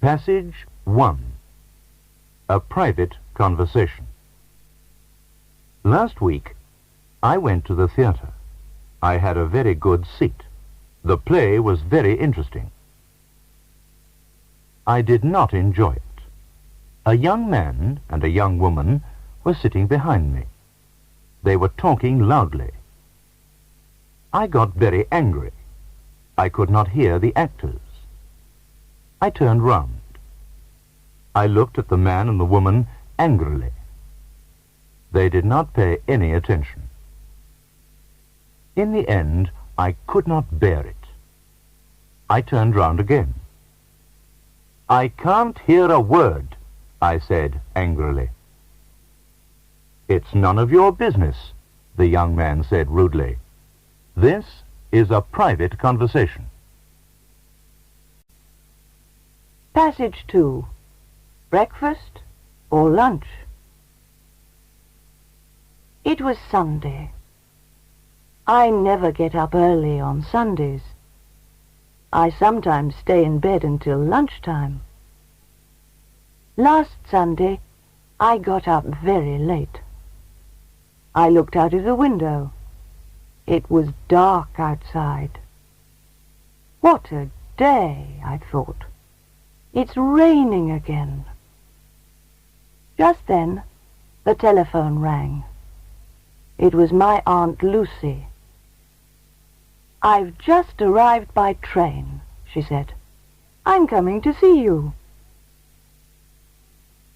Passage 1. A private conversation. Last week, I went to the theatre. I had a very good seat. The play was very interesting. I did not enjoy it. A young man and a young woman were sitting behind me. They were talking loudly. I got very angry. I could not hear the actors. I turned round. I looked at the man and the woman angrily. They did not pay any attention. In the end, I could not bear it. I turned round again. "I can't hear a word," I said angrily. "It's none of your business," the young man said rudely. "This is a private conversation." Passage 2. Breakfast or lunch? It was Sunday. I never get up early on Sundays. I sometimes stay in bed until lunchtime. Last Sunday, I got up very late. I looked out of the window. It was dark outside. What a day, I thought. It's raining again. Just then, the telephone rang. It was my Aunt Lucy. "I've just arrived by train," she said. "I'm coming to see you."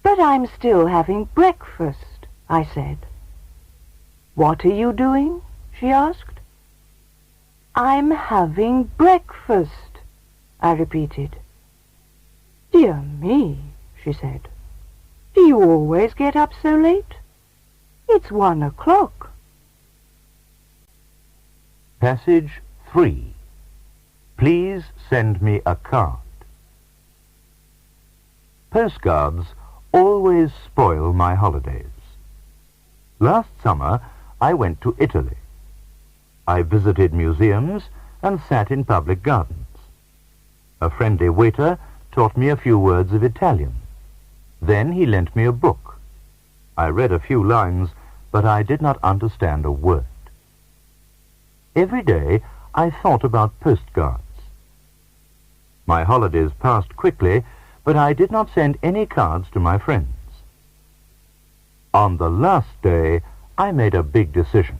"But I'm still having breakfast," I said. "What are you doing?" she asked. "I'm having breakfast," I repeated. "Dear me," she said. "Do you always get up so late? It's 1 o'clock." Passage 3. Please send me a card. Postcards always spoil my holidays. Last summer, I went to Italy. I visited museums and sat in public gardens. A friendly waiter taught me a few words of Italian. Then he lent me a book. I read a few lines, but I did not understand a word. Every day I thought about postcards. My holidays passed quickly, but I did not send any cards to my friends. On the last day, I made a big decision.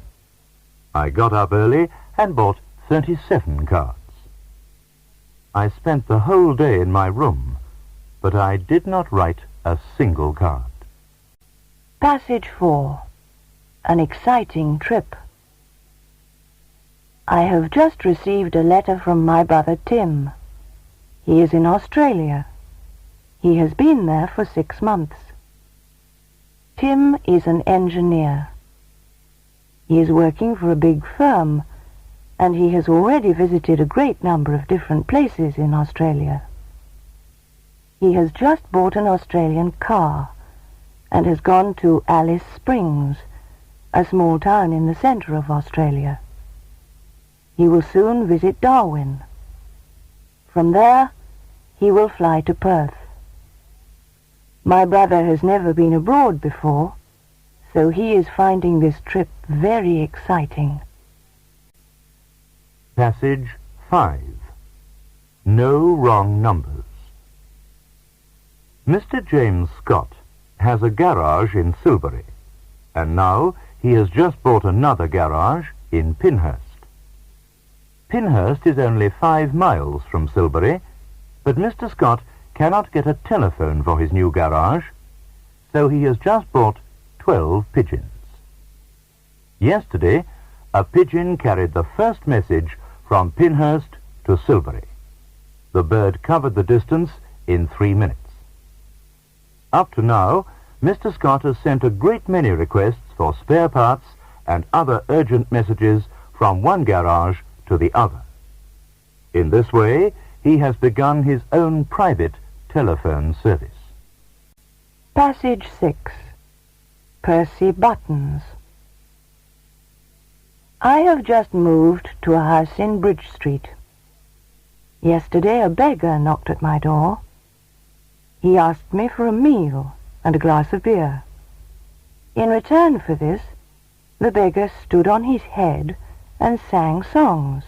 I got up early and bought 37 cards. I spent the whole day in my room, but I did not write a single card. Passage 4. An exciting trip. I have just received a letter from my brother Tim. He is in Australia. He has been there for 6 months. Tim is an engineer. He is working for a big firm, and he has already visited a great number of different places in Australia. He has just bought an Australian car and has gone to Alice Springs, a small town in the centre of Australia. He will soon visit Darwin. From there, he will fly to Perth. My brother has never been abroad before, so he is finding this trip very exciting. Passage 5. No wrong numbers. Mr. James Scott has a garage in Silbury, and now he has just bought another garage in Pinhurst. Pinhurst is only 5 miles from Silbury, but Mr. Scott cannot get a telephone for his new garage, so he has just bought 12 pigeons. Yesterday, a pigeon carried the first message from Pinhurst to Silbury. The bird covered the distance in 3 minutes. Up to now, Mr. Scott has sent a great many requests for spare parts and other urgent messages from one garage to the other. In this way, he has begun his own private telephone service. Passage 6. Percy buttons. I have just moved to a house in Bridge Street. Yesterday a beggar knocked at my door. He asked me for a meal and a glass of beer. In return for this, the beggar stood on his head and sang songs.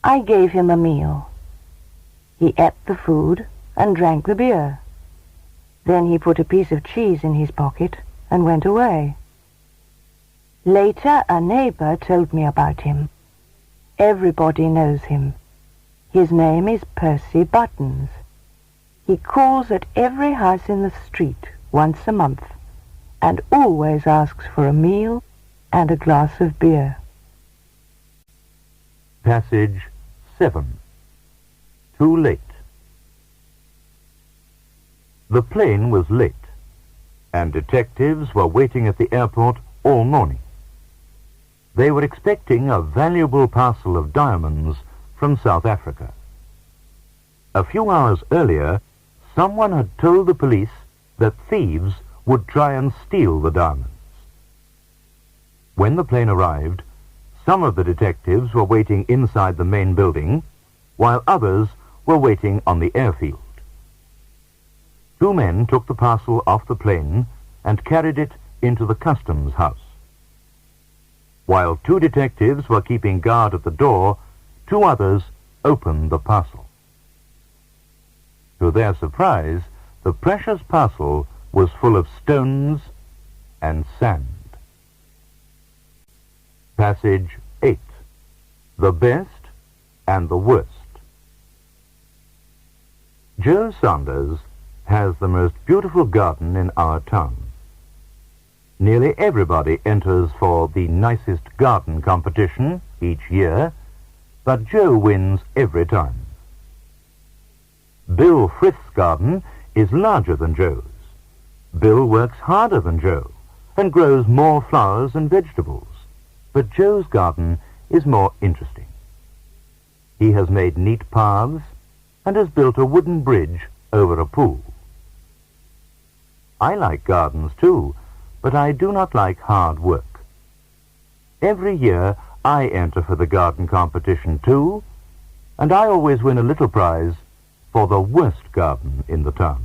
I gave him a meal. He ate the food and drank the beer. Then he put a piece of cheese in his pocket and went away. Later, a neighbor told me about him. Everybody knows him. His name is Percy Buttons. He calls at every house in the street once a month and always asks for a meal and a glass of beer. Passage 7. Too late. The plane was late, and detectives were waiting at the airport all morning. They were expecting a valuable parcel of diamonds from South Africa. A few hours earlier, someone had told the police that thieves would try and steal the diamonds. When the plane arrived, some of the detectives were waiting inside the main building, while others were waiting on the airfield. Two men took the parcel off the plane and carried it into the customs house. While two detectives were keeping guard at the door, two others opened the parcel. To their surprise, the precious parcel was full of stones and sand. Passage 8. The best and the worst. Joe Saunders has the most beautiful garden in our town. Nearly everybody enters for the nicest garden competition each year, but Joe wins every time. Bill Frith's garden is larger than Joe's. Bill works harder than Joe and grows more flowers and vegetables, but Joe's garden is more interesting. He has made neat paths and has built a wooden bridge over a pool. I like gardens too, but I do not like hard work. Every year I enter for the garden competition too, and I always win a little prize for the worst garden in the town.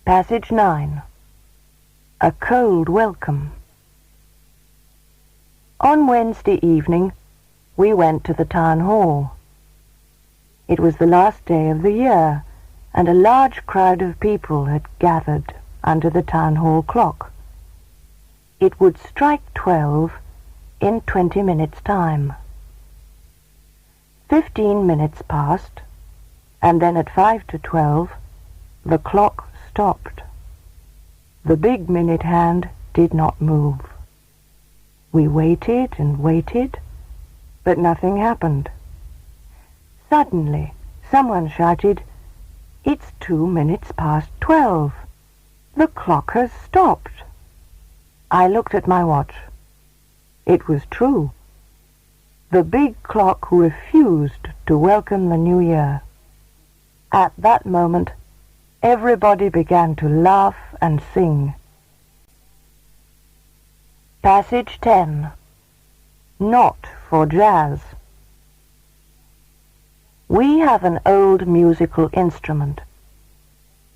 Passage 9. A cold welcome. On Wednesday evening, we went to the town hall. It was the last day of the year, and a large crowd of people had gathered under the town hall clock. It would strike 12 in 20 minutes' time. 15 minutes passed, and then at 5 to 12, the clock stopped. The big minute hand did not move. We waited and waited, but nothing happened. Suddenly, someone shouted, "It's 2 minutes past 12. The clock has stopped." I looked at my watch. It was true. The big clock refused to welcome the new year. At that moment, everybody began to laugh and sing. Passage 10. Not for jazz. We have an old musical instrument.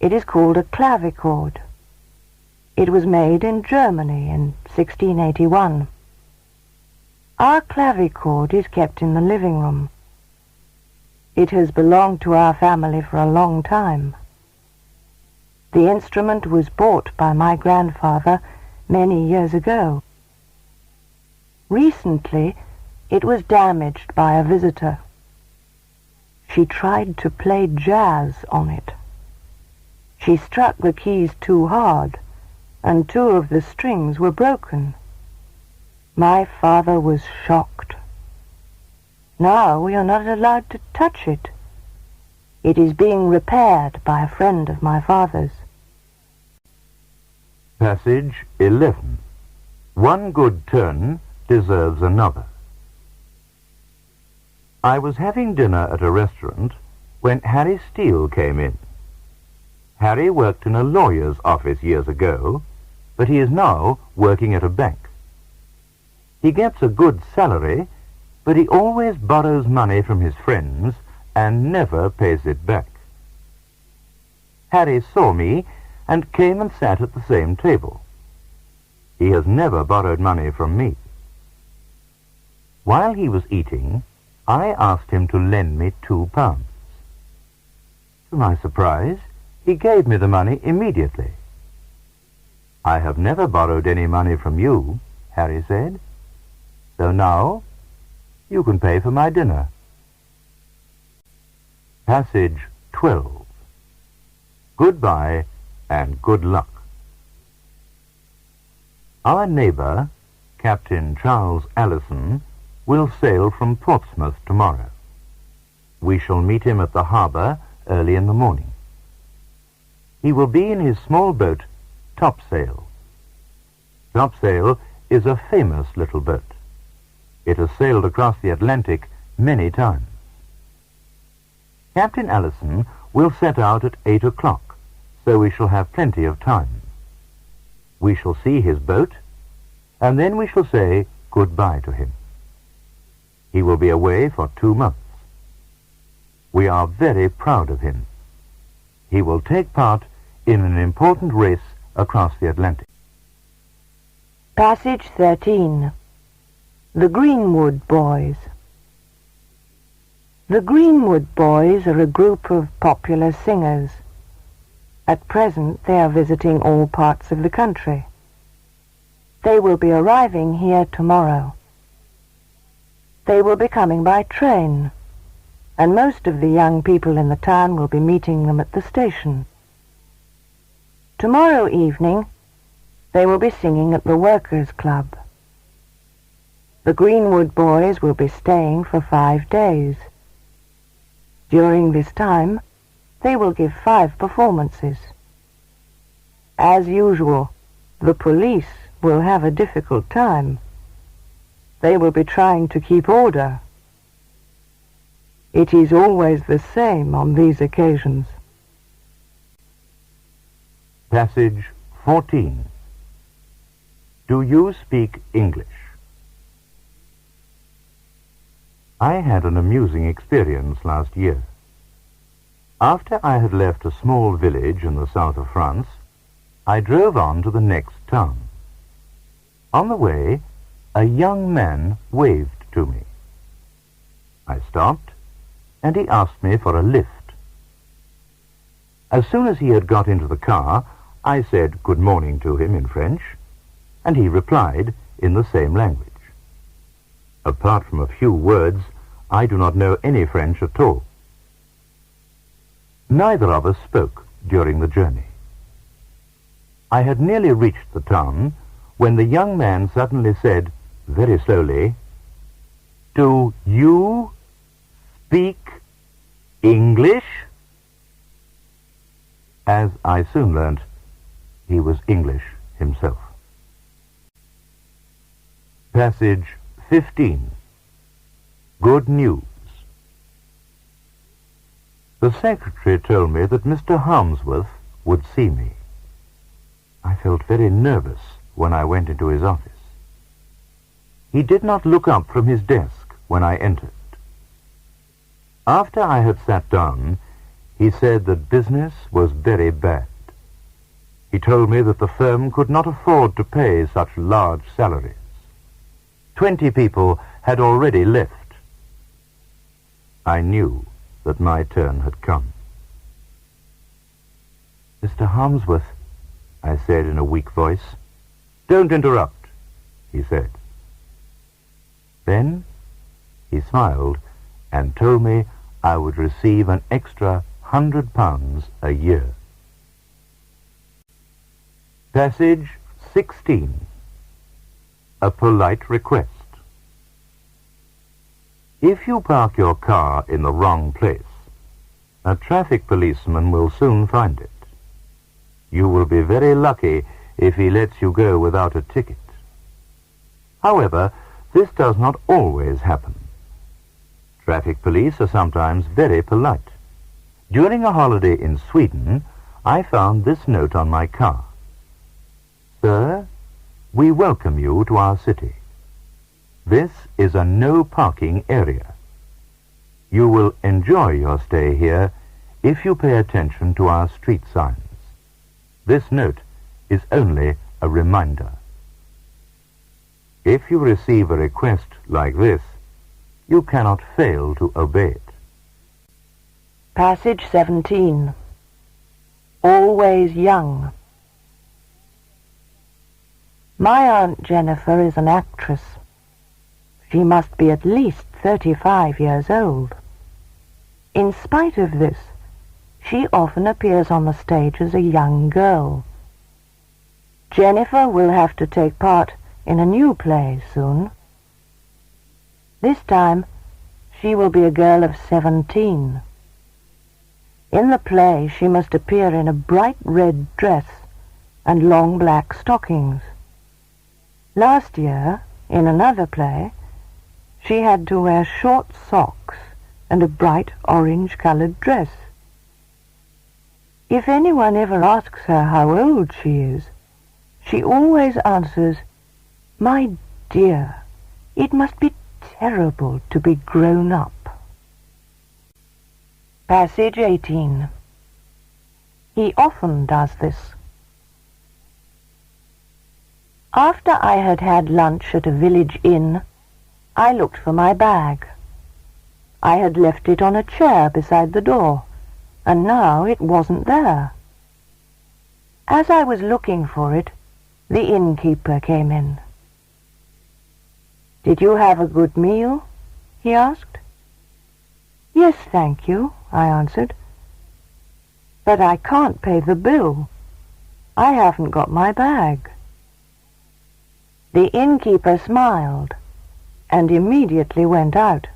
It is called a clavichord. It was made in Germany in 1681. Our clavichord is kept in the living room. It has belonged to our family for a long time. The instrument was bought by my grandfather many years ago. Recently, it was damaged by a visitor. She tried to play jazz on it. She struck the keys too hard, and 2 of the strings were broken. My father was shocked. Now we are not allowed to touch it. It is being repaired by a friend of my father's. Passage 11. One good turn deserves another. I was having dinner at a restaurant when Harry Steele came in. Harry worked in a lawyer's office years ago, but he is now working at a bank. He gets a good salary, but he always borrows money from his friends and never pays it back. Harry saw me and came and sat at the same table. He has never borrowed money from me. While he was eating, I asked him to lend me £2. To my surprise, he gave me the money immediately. "I have never borrowed any money from you," Harry said. "So now you can pay for my dinner." Passage 12. Goodbye and good luck. Our neighbour, Captain Charles Allison, will sail from Portsmouth tomorrow. We shall meet him at the harbour early in the morning. He will be in his small boat, Topsail. Topsail is a famous little boat. It has sailed across the Atlantic many times. Captain Allison will set out at 8 o'clock, so we shall have plenty of time. We shall see his boat, and then we shall say goodbye to him. He will be away for 2 months. We are very proud of him. He will take part in an important race across the Atlantic. Passage 13. The Greenwood Boys. The Greenwood Boys are a group of popular singers. At present they are visiting all parts of the country. They will be arriving here tomorrow. They will be coming by train, and most of the young people in the town will be meeting them at the station. Tomorrow evening they will be singing at the Workers' Club. The Greenwood Boys will be staying for 5 days. During this time, they will give 5 performances. As usual, the police will have a difficult time. They will be trying to keep order. It is always the same on these occasions. Passage 14. Do you speak English? I had an amusing experience last year. After I had left a small village in the south of France, I drove on to the next town. On the way, a young man waved to me. I stopped, and he asked me for a lift. As soon as he had got into the car, I said good morning to him in French, and he replied in the same language. Apart from a few words, I do not know any French at all. Neither of us spoke during the journey. I had nearly reached the town when the young man suddenly said, very slowly, "Do you speak English?" As I soon learnt, he was English himself. Passage 15. Good news. The secretary told me that Mr. Harmsworth would see me. I felt very nervous when I went into his office. He did not look up from his desk when I entered. After I had sat down, he said that business was very bad. He told me that the firm could not afford to pay such large salaries. 20 people had already left. I knew that my turn had come. "Mr. Harmsworth," I said in a weak voice. "Don't interrupt," he said. Then he smiled and told me I would receive an extra £100 a year. Passage 16. A polite request. If you park your car in the wrong place, a traffic policeman will soon find it. You will be very lucky if he lets you go without a ticket. However, this does not always happen. Traffic police are sometimes very polite. During a holiday in Sweden, I found this note on my car. "Sir, we welcome you to our city. This is a no parking area." You will enjoy your stay here if you pay attention to our street signs. This note is only a reminder. If you receive a request like this, you cannot fail to obey it. Passage 17. Always young. My Aunt Jennifer is an actress. She must be at least 35 years old. In spite of this, she often appears on the stage as a young girl. Jennifer will have to take part in a new play soon. This time, she will be a girl of 17. In the play, she must appear in a bright red dress and long black stockings. Last year, in another play, she had to wear short socks and a bright orange-colored dress. If anyone ever asks her how old she is, she always answers, "My dear, it must be terrible to be grown up." Passage 18. He often does this. After I had had lunch at a village inn, I looked for my bag. I had left it on a chair beside the door, and now it wasn't there. As I was looking for it, the innkeeper came in. "Did you have a good meal?" he asked. "Yes, thank you," I answered. "But I can't pay the bill. I haven't got my bag." The innkeeper smiled and immediately went out.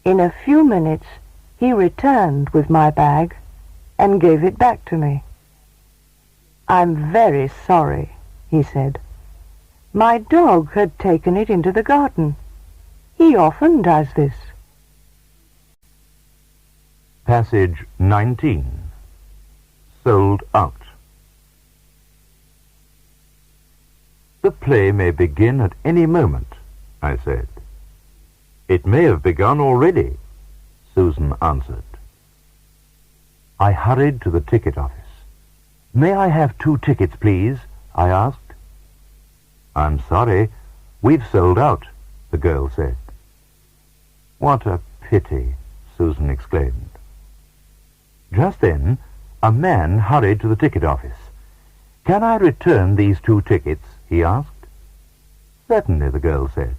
In a few minutes, he returned with my bag and gave it back to me. "I'm very sorry," he said. "My dog had taken it into the garden. He often does this." Passage 19. Sold out. The play may begin at any moment, I said. "It may have begun already," Susan answered. I hurried to the ticket office. "May I have 2 tickets, please?" I asked. "I'm sorry, we've sold out," the girl said. "What a pity," Susan exclaimed. Just then, a man hurried to the ticket office. "Can I return these 2 tickets?" he asked. "Certainly," the girl said.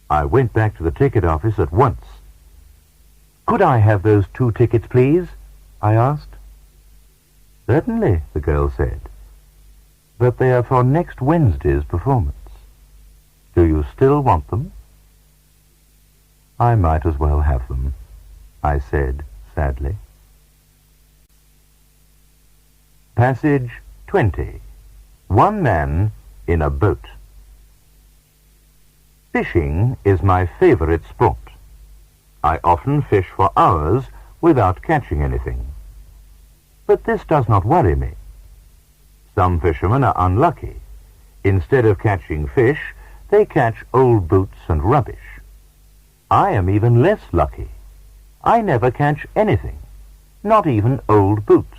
I went back to the ticket office at once. "Could I have those 2 tickets, please?" I asked. "Certainly," the girl said. "But they are for next Wednesday's performance. Do you still want them?" "I might as well have them," I said sadly. Passage 20. One man in a boat. Fishing is my favorite sport. I often fish for hours without catching anything. But this does not worry me. Some fishermen are unlucky. Instead of catching fish, they catch old boots and rubbish. I am even less lucky. I never catch anything, not even old boots.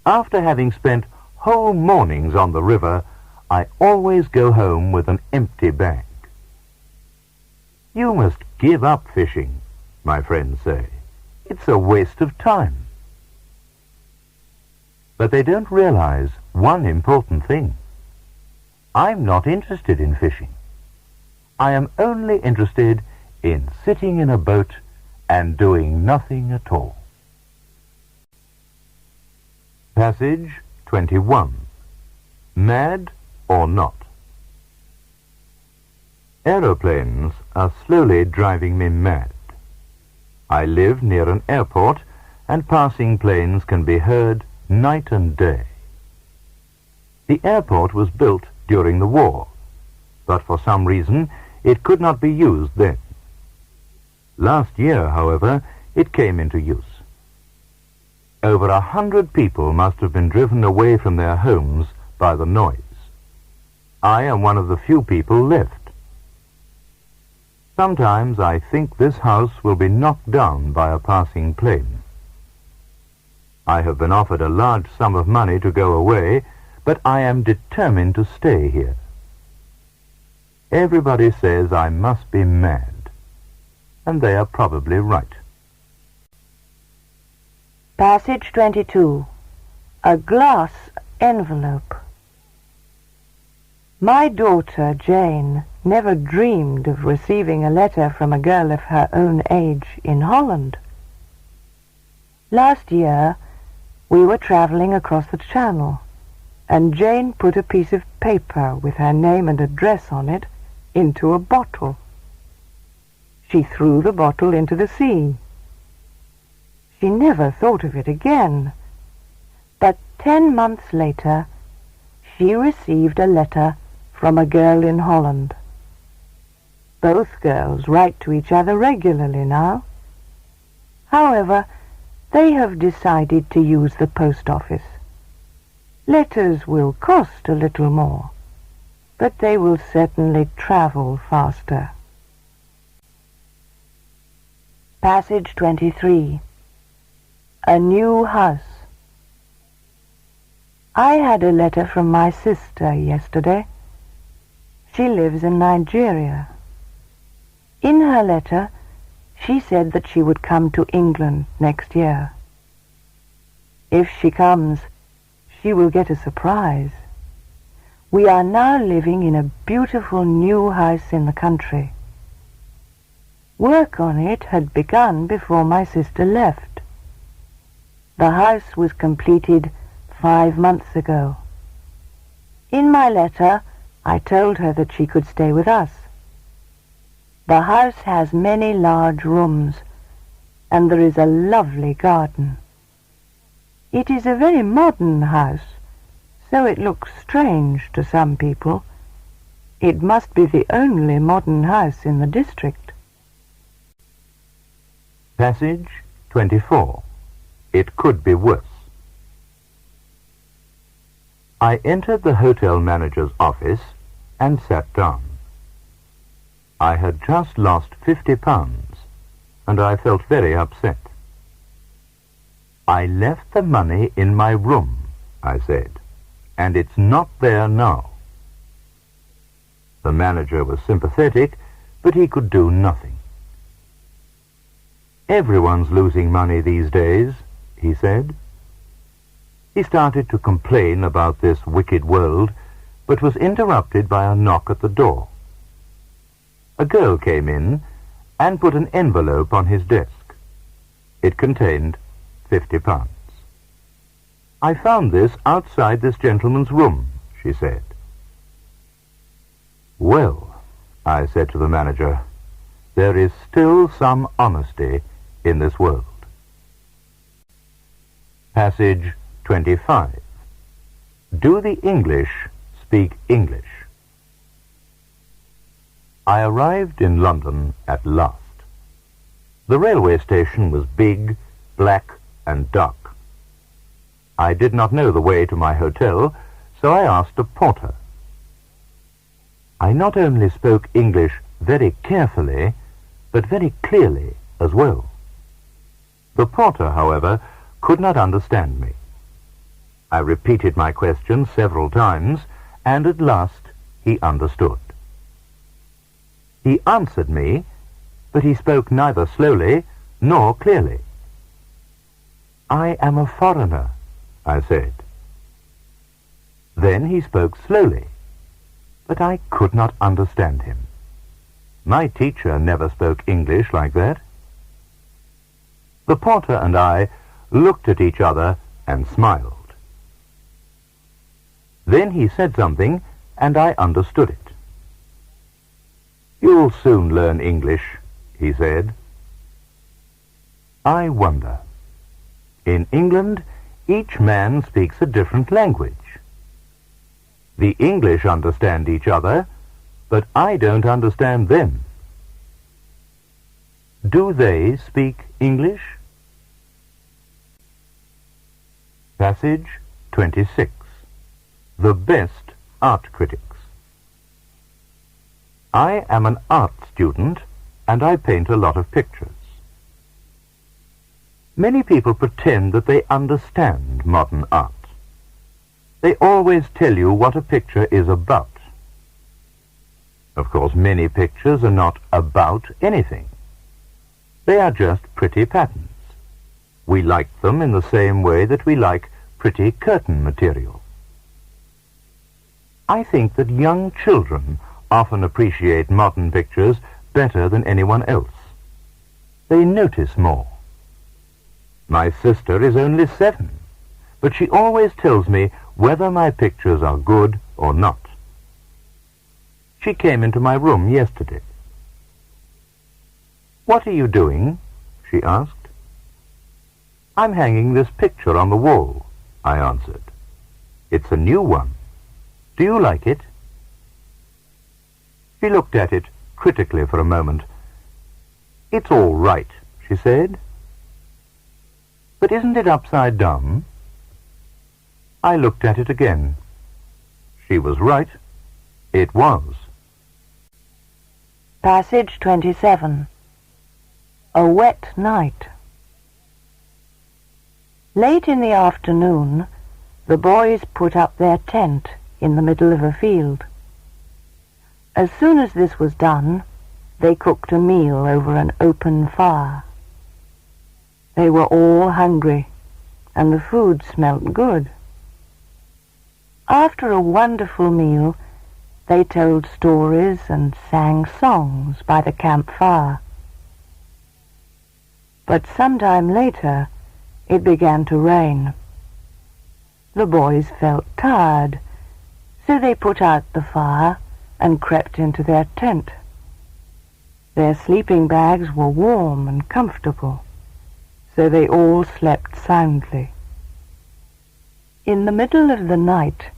After having spent whole mornings on the river, I always go home with an empty bag. "You must give up fishing," my friends say. "It's a waste of time." But they don't realize one important thing. I'm not interested in fishing. I am only interested in sitting in a boat and doing nothing at all. Passage 21. Mad or not? Aeroplanes are slowly driving me mad. I live near an airport, and passing planes can be heard night and day. The airport was built during the war, but for some reason it could not be used then. Last year, however, it came into use. Over 100 people must have been driven away from their homes by the noise. I am one of the few people left. sometimes I think this house will be knocked down by a passing plane. I have been offered a large sum of money to go away, but I am determined to stay here. Everybody says I must be mad, and they are probably right. Passage 22. A glass envelope. My daughter, Jane, never dreamed of receiving a letter from a girl of her own age in Holland. Last year, we were travelling across the Channel, and Jane put a piece of paper with her name and address on it into a bottle. She threw the bottle into the sea. She never thought of it again. But 10 months later, she received a letter from a girl in Holland. Both girls write to each other regularly now. However, they have decided to use the post office. Letters will cost a little more, but they will certainly travel faster. Passage 23. A new house. I had a letter from my sister yesterday. She lives in Nigeria. In her letter, she said that she would come to England next year. If she comes, she will get a surprise. We are now living in a beautiful new house in the country. Work on it had begun before my sister left. The house was completed 5 months ago. In my letter, I told her that she could stay with us. The house has many large rooms, and there is a lovely garden. It is a very modern house, so it looks strange to some people. It must be the only modern house in the district. Passage 24. It could be worse. I entered the hotel manager's office and sat down. I had just lost £50, and I felt very upset. I left the money in my room, I said, and it's not there now. The manager was sympathetic, but he could do nothing. Everyone's losing money these days, he said. He started to complain about this wicked world, but was interrupted by a knock at the door. A girl came in and put an envelope on his desk. It contained £50. I found this outside this gentleman's room, she said. Well, I said to the manager, there is still some honesty in this world. Passage 25. Do the English speak English? I arrived in London at last. The railway station was big, black, and dark. I did not know the way to my hotel, so I asked a porter. I not only spoke English very carefully, but very clearly as well. The porter, however, could not understand me. I repeated my question several times, and at last he understood. He answered me, but he spoke neither slowly nor clearly. I am a foreigner, I said. Then he spoke slowly, but I could not understand him. My teacher never spoke English like that. The porter and I looked at each other and smiled. Then he said something, and I understood it. You'll soon learn English, he said. I wonder. In England, each man speaks a different language. The English understand each other, but I don't understand them. Do they speak English? Passage 26. The best art critics. I am an art student, and I paint a lot of pictures. Many people pretend that they understand modern art. They always tell you what a picture is about. Of course, many pictures are not about anything. They are just pretty patterns. We like them in the same way that we like pretty curtain material. I think that young children often appreciate modern pictures better than anyone else. They notice more. My sister is only 7, but she always tells me whether my pictures are good or not. She came into my room yesterday. "What are you doing?" she asked. "I'm hanging this picture on the wall," I answered. "It's a new one. Do you like it?" She looked at it critically for a moment. "It's all right," she said. "But isn't it upside down?" I looked at it again. She was right. It was. Passage 27. A wet night. Late in the afternoon, the boys put up their tent in the middle of a field. As soon as this was done, they cooked a meal over an open fire. They were all hungry, and the food smelt good. After a wonderful meal, they told stories and sang songs by the campfire. But sometime later, it began to rain. The boys felt tired, so they put out the fire and crept into their tent. Their sleeping bags were warm and comfortable, so they all slept soundly. In the middle of the night,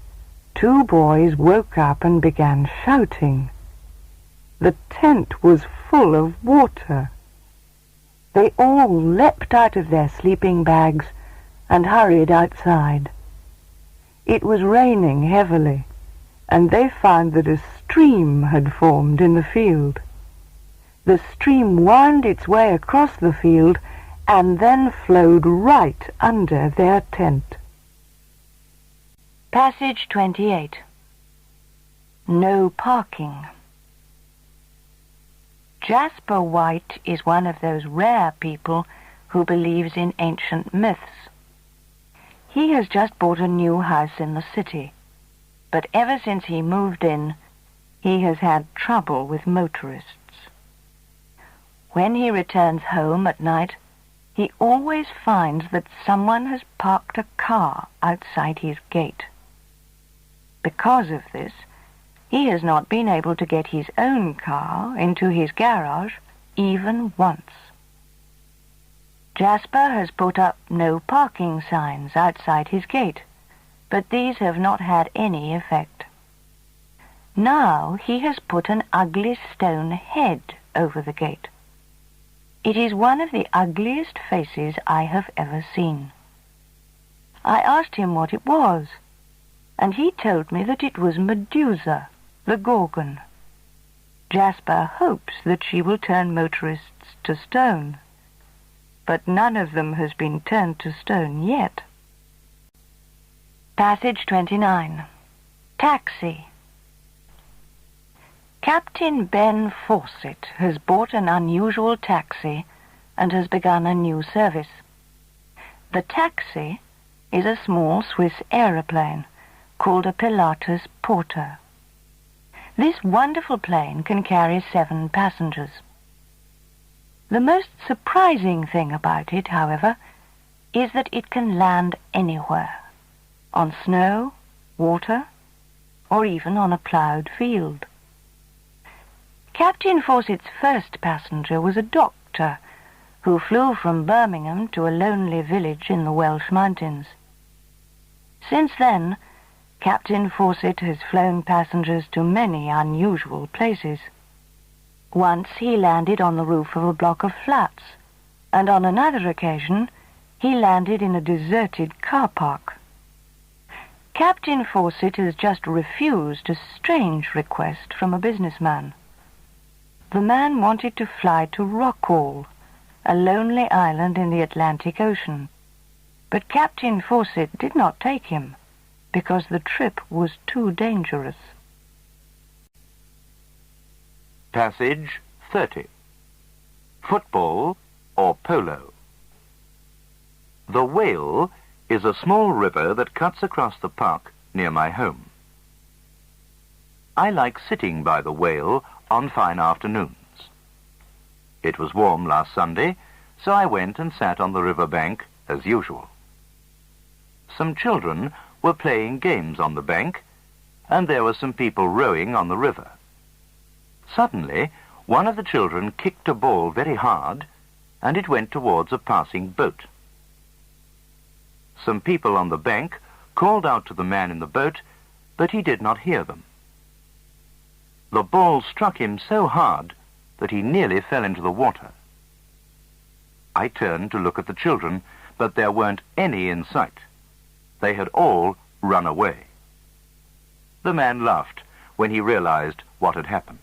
2 boys woke up and began shouting. The tent was full of water. They all leapt out of their sleeping bags and hurried outside. It was raining heavily, and they found that a stream had formed in the field. The stream wound its way across the field and then flowed right under their tent. Passage 28. No parking. Jasper White is one of those rare people who believes in ancient myths. He has just bought a new house in the city, but ever since he moved in, he has had trouble with motorists. When he returns home at night, he always finds that someone has parked a car outside his gate. Because of this, he has not been able to get his own car into his garage even once. Jasper has put up no parking signs outside his gate, but these have not had any effect. Now he has put an ugly stone head over the gate. It is one of the ugliest faces I have ever seen. I asked him what it was, and he told me that it was Medusa, the Gorgon. Jasper hopes that she will turn motorists to stone, but none of them has been turned to stone yet. Passage 29. Taxi. Captain Ben Fawcett has bought an unusual taxi and has begun a new service. The taxi is a small Swiss aeroplane called a Pilatus Porter. This wonderful plane can carry 7 passengers. The most surprising thing about it, however, is that it can land anywhere, on snow, water, or even on a ploughed field. Captain Fawcett's first passenger was a doctor who flew from Birmingham to a lonely village in the Welsh mountains. Since then, Captain Fawcett has flown passengers to many unusual places. Once he landed on the roof of a block of flats, and on another occasion he landed in a deserted car park. Captain Fawcett has just refused a strange request from a businessman. The man wanted to fly to Rockall, a lonely island in the Atlantic Ocean, but Captain Fawcett did not take him, because the trip was too dangerous. Passage 30. Football or polo. The Whale is a small river that cuts across the park near my home. I like sitting by the Whale on fine afternoons. It was warm last Sunday, so I went and sat on the river bank as usual. Some children were playing games on the bank, and there were some people rowing on the river. Suddenly, one of the children kicked a ball very hard, and it went towards a passing boat. Some people on the bank called out to the man in the boat, but he did not hear them. The ball struck him so hard that he nearly fell into the water. I turned to look at the children, but there weren't any in sight. They had all run away. The man laughed when he realized what had happened.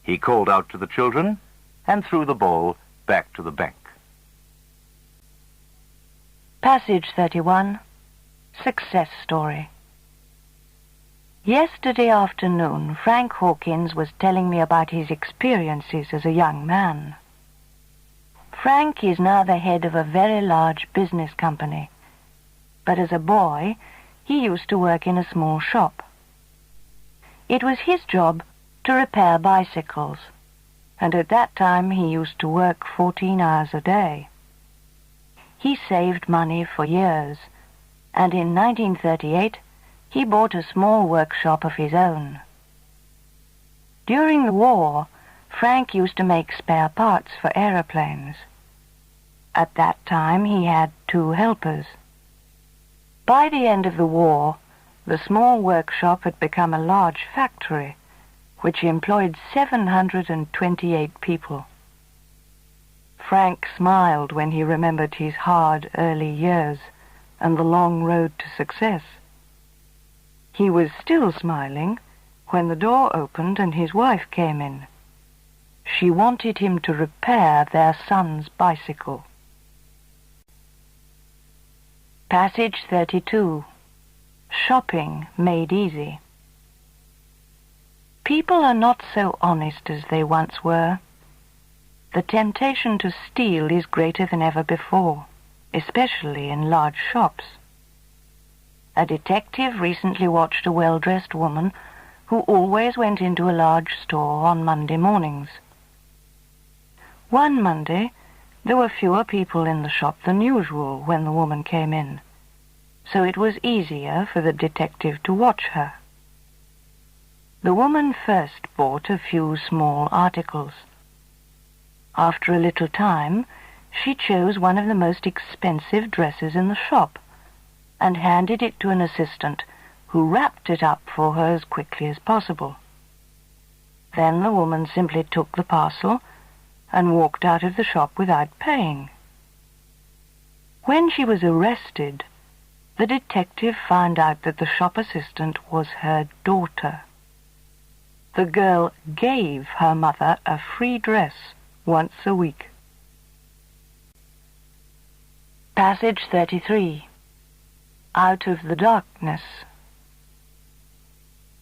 He called out to the children and threw the ball back to the bank. Passage 31. Success Story. Yesterday afternoon, Frank Hawkins was telling me about his experiences as a young man. Frank is now the head of a very large business company, but as a boy, he used to work in a small shop. It was his job to repair bicycles, and at that time he used to work 14 hours a day. He saved money for years, and in 1938 he bought a small workshop of his own. During the war, Frank used to make spare parts for aeroplanes. At that time he had 2 helpers. By the end of the war, the small workshop had become a large factory, which employed 728 people. Frank smiled when he remembered his hard early years and the long road to success. He was still smiling when the door opened and his wife came in. She wanted him to repair their son's bicycle. Passage 32. Shopping made easy. People are not so honest as they once were. The temptation to steal is greater than ever before, especially in large shops. A detective recently watched a well-dressed woman who always went into a large store on Monday mornings. One Monday, there were fewer people in the shop than usual when the woman came in, so it was easier for the detective to watch her. The woman first bought a few small articles. After a little time, she chose one of the most expensive dresses in the shop and handed it to an assistant who wrapped it up for her as quickly as possible. Then the woman simply took the parcel and walked out of the shop without paying. When she was arrested, the detective found out that the shop assistant was her daughter. The girl gave her mother a free dress once a week. Passage 33. Out of the darkness.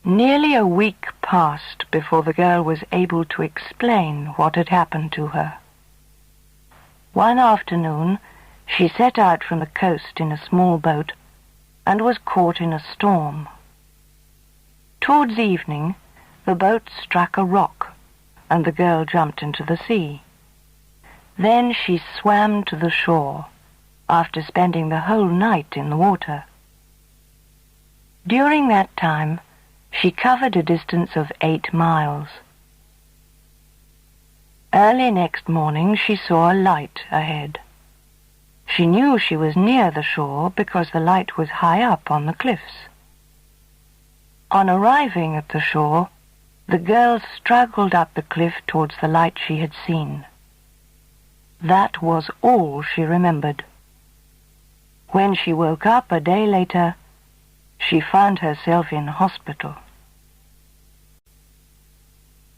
Nearly a week passed before the girl was able to explain what had happened to her. One afternoon, she set out from the coast in a small boat and was caught in a storm. Towards evening, the boat struck a rock and the girl jumped into the sea. Then she swam to the shore after spending the whole night in the water. During that time, she covered a distance of 8 miles. Early next morning, she saw a light ahead. She knew she was near the shore because the light was high up on the cliffs. On arriving at the shore, the girl struggled up the cliff towards the light she had seen. That was all she remembered. When she woke up a day later, she found herself in hospital.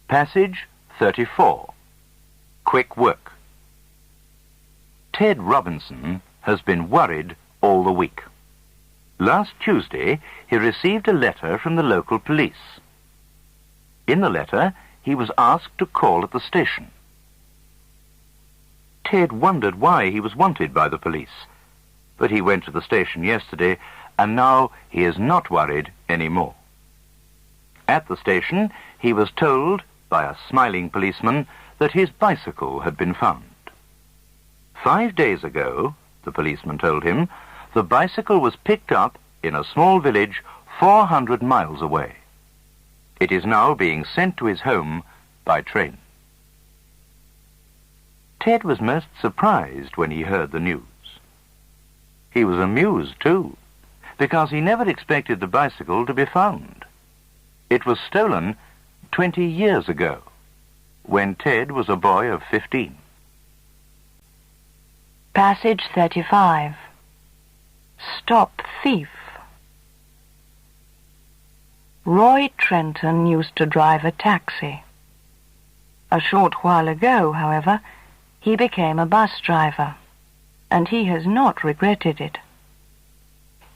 Passage 34. Quick work. Ted Robinson has been worried all the week. Last Tuesday, he received a letter from the local police. In the letter, he was asked to call at the station. Ted wondered why he was wanted by the police, but he went to the station yesterday, and now he is not worried anymore. At the station, he was told by a smiling policeman that his bicycle had been found. 5 days ago, the policeman told him, the bicycle was picked up in a small village 400 miles away. It is now being sent to his home by train. Ted was most surprised when he heard the news. He was amused, too, because he never expected the bicycle to be found. It was stolen 20 years ago, when Ted was a boy of 15. Passage 35. Stop thief. Roy Trenton used to drive a taxi. A short while ago, however, he became a bus driver, and he has not regretted it.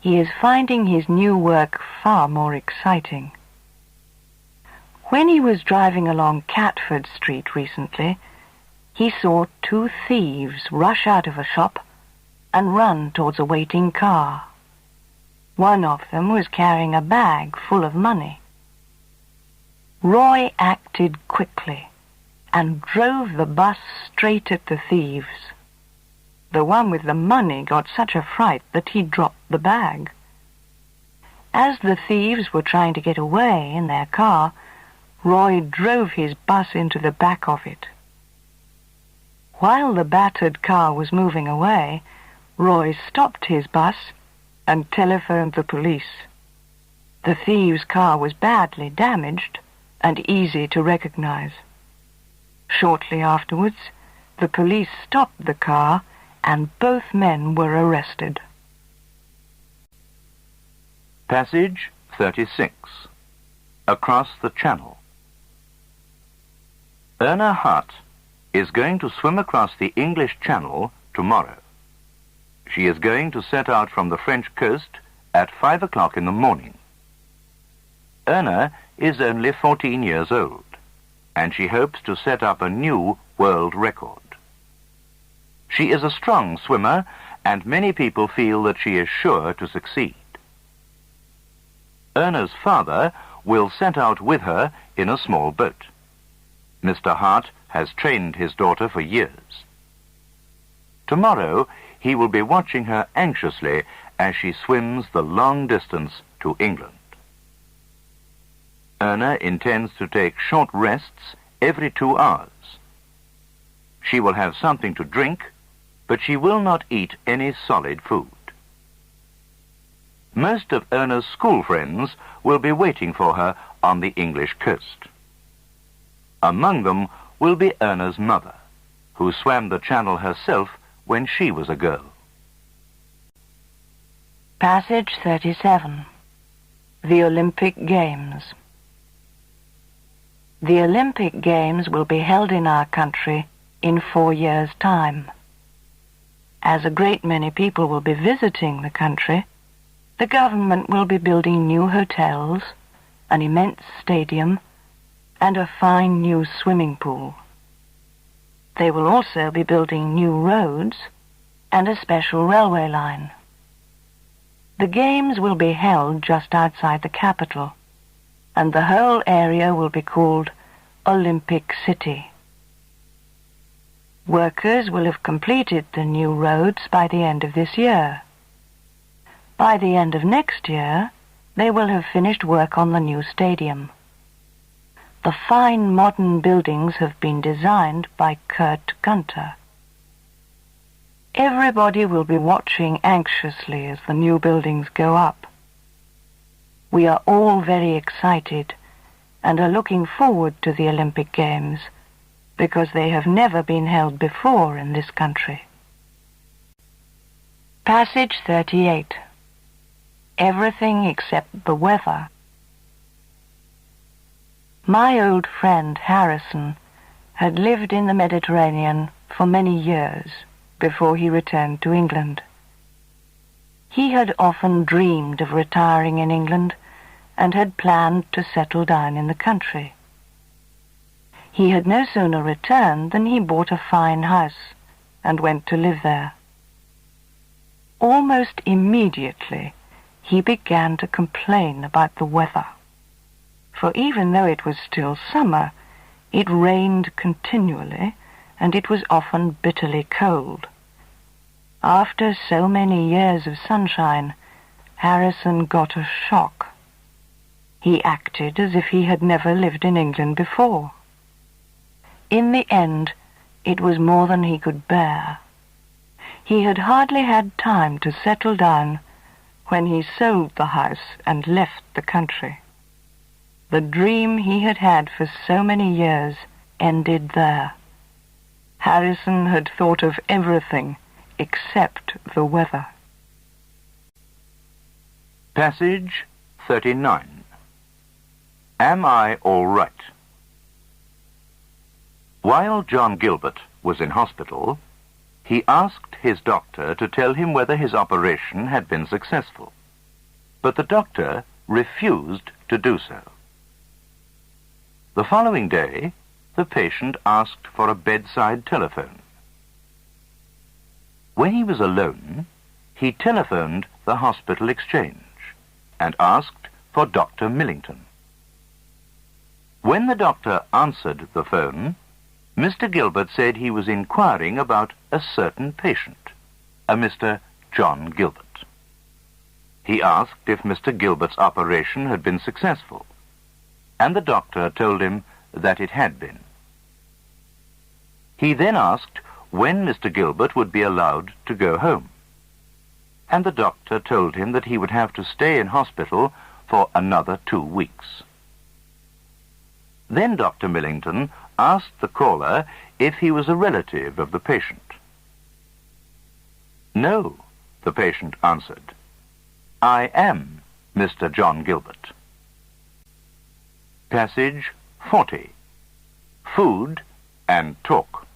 He is finding his new work far more exciting. When he was driving along Catford Street recently, he saw 2 thieves rush out of a shop and run towards a waiting car. One of them was carrying a bag full of money. Roy acted quickly and drove the bus straight at the thieves. The one with the money got such a fright that he dropped the bag. As the thieves were trying to get away in their car, Roy drove his bus into the back of it. While the battered car was moving away, Roy stopped his bus and telephoned the police. The thieves' car was badly damaged and easy to recognize. Shortly afterwards, the police stopped the car and both men were arrested. Passage 36. Across the Channel. Erna Hart is going to swim across the English Channel tomorrow. She is going to set out from the French coast at 5 o'clock in the morning. Erna is only 14 years old, and she hopes to set up a new world record. She is a strong swimmer, and many people feel that she is sure to succeed. Erna's father will set out with her in a small boat. Mr. Hart has trained his daughter for years. Tomorrow, he will be watching her anxiously as she swims the long distance to England. Erna intends to take short rests every 2 hours. She will have something to drink, but she will not eat any solid food. Most of Erna's school friends will be waiting for her on the English coast. Among them will be Erna's mother, who swam the channel herself when she was a girl. Passage 37. The Olympic Games. The Olympic Games will be held in our country in 4 years' time. As a great many people will be visiting the country, the government will be building new hotels, an immense stadium, and a fine new swimming pool. They will also be building new roads and a special railway line. The Games will be held just outside the capital, and the whole area will be called Olympic City. Workers will have completed the new roads by the end of this year. By the end of next year, they will have finished work on the new stadium. The fine modern buildings have been designed by Kurt Gunter. Everybody will be watching anxiously as the new buildings go up. We are all very excited and are looking forward to the Olympic Games because they have never been held before in this country. Passage 38. Everything except the weather. My old friend Harrison had lived in the Mediterranean for many years before he returned to England. He had often dreamed of retiring in England and had planned to settle down in the country. He had no sooner returned than he bought a fine house and went to live there. Almost immediately, he began to complain about the weather. For even though it was still summer, it rained continually, and it was often bitterly cold. After so many years of sunshine, Harrison got a shock. He acted as if he had never lived in England before. In the end, it was more than he could bear. He had hardly had time to settle down when he sold the house and left the country. The dream he had had for so many years ended there. Harrison had thought of everything except the weather. Passage 39. Am I all right? While John Gilbert was in hospital, he asked his doctor to tell him whether his operation had been successful, but the doctor refused to do so. The following day, the patient asked for a bedside telephone. When he was alone, he telephoned the hospital exchange and asked for Dr. Millington. When the doctor answered the phone, Mr. Gilbert said he was inquiring about a certain patient, a Mr. John Gilbert. He asked if Mr. Gilbert's operation had been successful, and the doctor told him that it had been. He then asked when Mr. Gilbert would be allowed to go home, and the doctor told him that he would have to stay in hospital for another 2 weeks. Then Dr. Millington asked the caller if he was a relative of the patient. No, the patient answered. I am Mr. John Gilbert. Passage 40. Food and talk.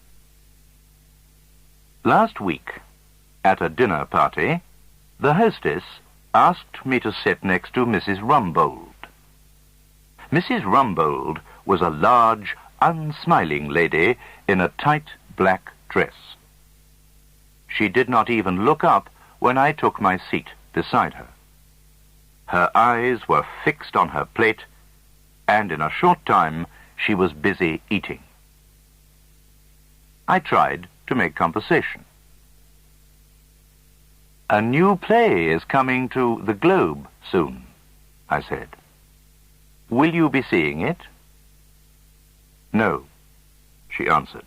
Last week, at a dinner party, the hostess asked me to sit next to Mrs. Rumbold. Mrs. Rumbold was a large, unsmiling lady in a tight black dress. She did not even look up when I took my seat beside her. Her eyes were fixed on her plate, and in a short time she was busy eating. I tried to make conversation. A new play is coming to the Globe soon, I said. Will you be seeing it? No, she answered.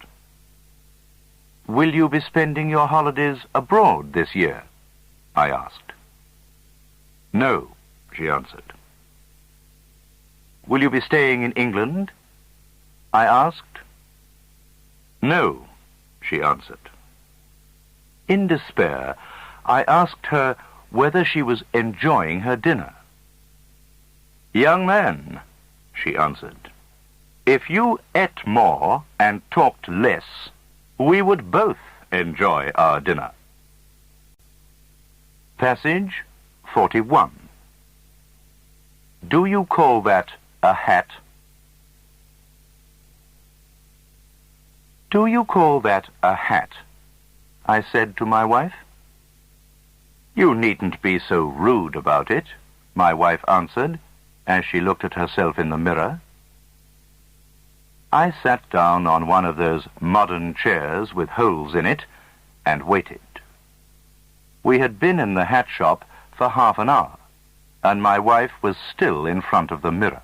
Will you be spending your holidays abroad this year? I asked. No, she answered. Will you be staying in England? I asked. No, she answered. In despair, I asked her whether she was enjoying her dinner. Young man, she answered, if you ate more and talked less, we would both enjoy our dinner. Passage 41. Do you call that a hat? Do you call that a hat? I said to my wife. You needn't be so rude about it, my wife answered, as she looked at herself in the mirror. I sat down on one of those modern chairs with holes in it and waited. We had been in the hat shop for half an hour, and my wife was still in front of the mirror.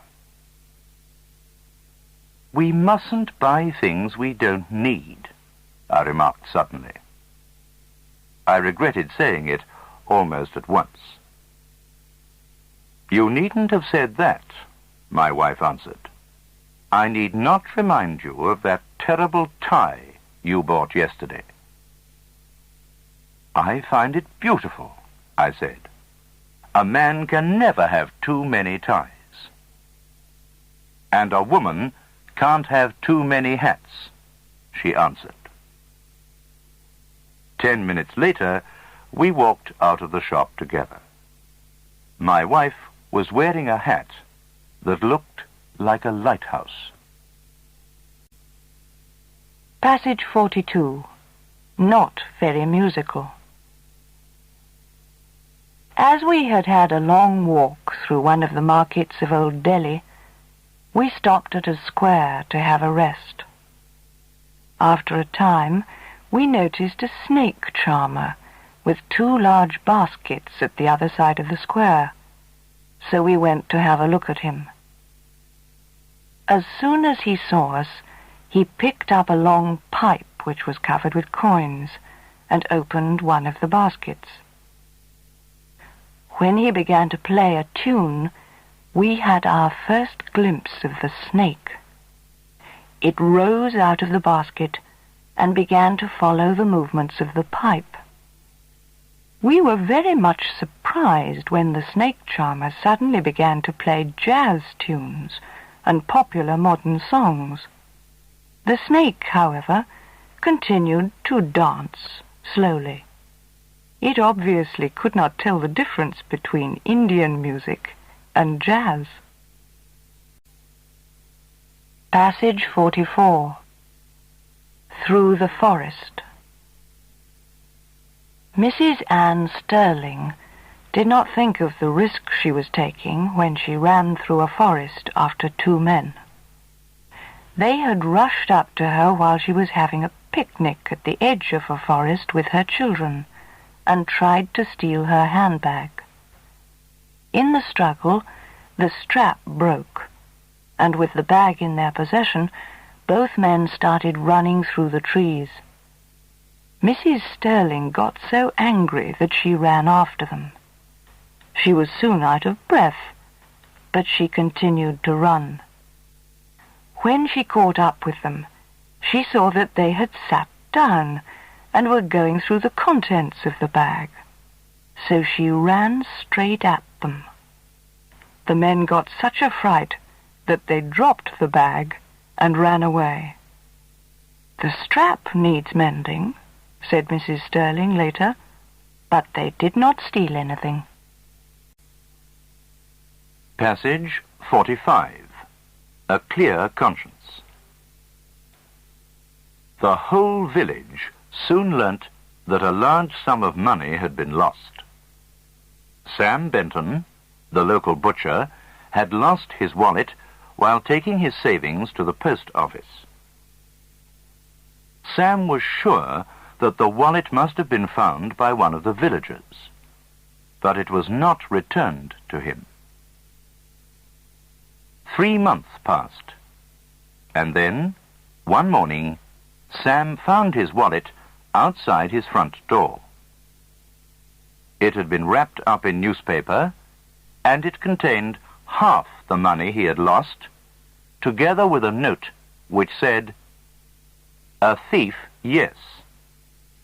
We mustn't buy things we don't need, I remarked suddenly. I regretted saying it almost at once. You needn't have said that, my wife answered. I need not remind you of that terrible tie you bought yesterday. I find it beautiful, I said. A man can never have too many ties. And a woman can't have too many hats, she answered. 10 minutes later, we walked out of the shop together. My wife was wearing a hat that looked like a lighthouse. Passage 42. Not very musical. As we had had a long walk through one of the markets of Old Delhi, we stopped at a square to have a rest. After a time, we noticed a snake charmer with 2 large baskets at the other side of the square, so we went to have a look at him. As soon as he saw us, he picked up a long pipe which was covered with coins and opened one of the baskets. When he began to play a tune, we had our first glimpse of the snake. It rose out of the basket and began to follow the movements of the pipe. We were very much surprised when the snake charmer suddenly began to play jazz tunes and popular modern songs. The snake, however, continued to dance slowly. It obviously could not tell the difference between Indian music and jazz. Passage 44. Through the Forest. Mrs. Anne Sterling did not think of the risk she was taking when she ran through a forest after 2 men. They had rushed up to her while she was having a picnic at the edge of a forest with her children and tried to steal her handbag. In the struggle, the strap broke, and with the bag in their possession, both men started running through the trees. Mrs. Sterling got so angry that she ran after them. She was soon out of breath, but she continued to run. When she caught up with them, she saw that they had sat down and were going through the contents of the bag. So she ran straight at them. The men got such a fright that they dropped the bag and ran away. "The strap needs mending," said Mrs. Sterling later, "but they did not steal anything." Passage 45. A clear conscience. The whole village soon learnt that a large sum of money had been lost. Sam Benton, the local butcher, had lost his wallet while taking his savings to the post office. Sam was sure that the wallet must have been found by one of the villagers, but it was not returned to him. 3 months passed, and then, one morning, Sam found his wallet outside his front door. It had been wrapped up in newspaper, and it contained half the money he had lost, together with a note which said, "A thief, yes,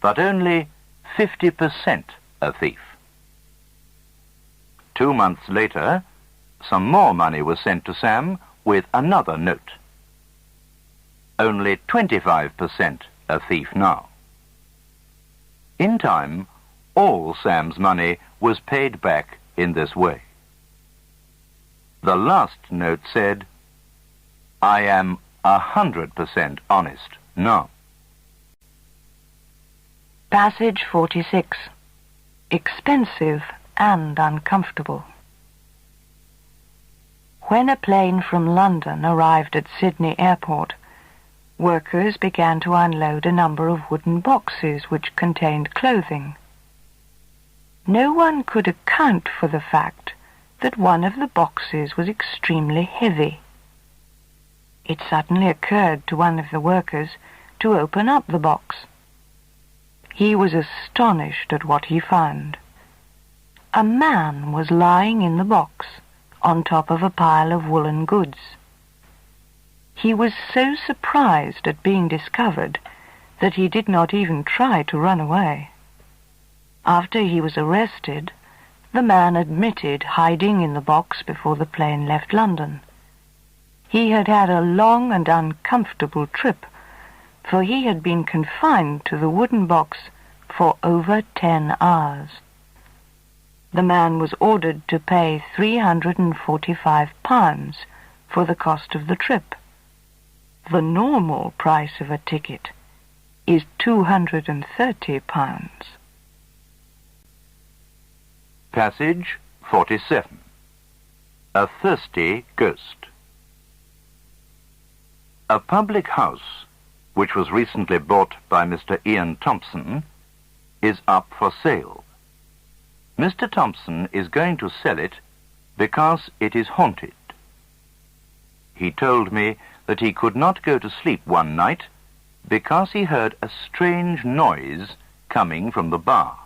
but only 50% a thief." 2 months later, some more money was sent to Sam with another note. Only 25% a thief now. In time, all Sam's money was paid back in this way. The last note said, "I am 100% honest now." Passage 46. Expensive and uncomfortable. When a plane from London arrived at Sydney Airport, workers began to unload a number of wooden boxes which contained clothing. No one could account for the fact that one of the boxes was extremely heavy. It suddenly occurred to one of the workers to open up the box. He was astonished at what he found. A man was lying in the box on top of a pile of woolen goods. He was so surprised at being discovered that he did not even try to run away. After he was arrested, the man admitted hiding in the box before the plane left London. He had had a long and uncomfortable trip, for he had been confined to the wooden box for over 10 hours. The man was ordered to pay £345 for the cost of the trip. The normal price of a ticket is £230. Passage 47. A Thirsty Ghost. A public house, which was recently bought by Mr. Ian Thompson, is up for sale. Mr. Thompson is going to sell it because it is haunted. He told me that he could not go to sleep one night because he heard a strange noise coming from the bar.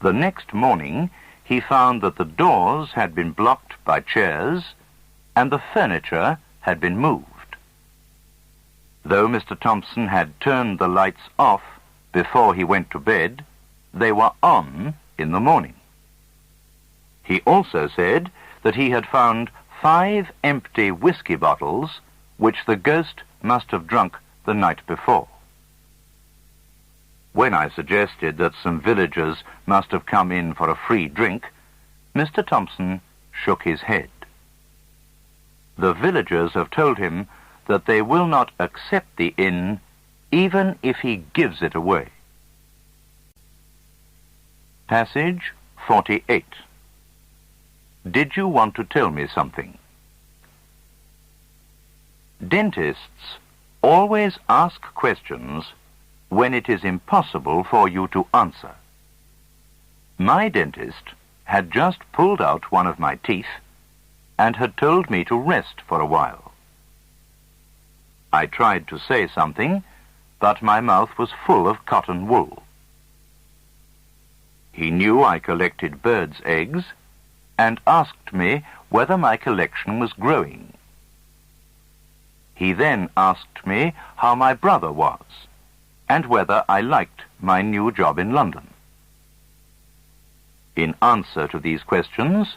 The next morning, he found that the doors had been blocked by chairs and the furniture had been moved. Though Mr. Thompson had turned the lights off before he went to bed, they were on in the morning. He also said that he had found 5 empty whiskey bottles which the ghost must have drunk the night before. When I suggested that some villagers must have come in for a free drink, Mr. Thompson shook his head. The villagers have told him that they will not accept the inn even if he gives it away. Passage 48. Did you want to tell me something? Dentists always ask questions when it is impossible for you to answer. My dentist had just pulled out one of my teeth and had told me to rest for a while. I tried to say something, but my mouth was full of cotton wool. He knew I collected birds' eggs and asked me whether my collection was growing. He then asked me how my brother was and whether I liked my new job in London. In answer to these questions,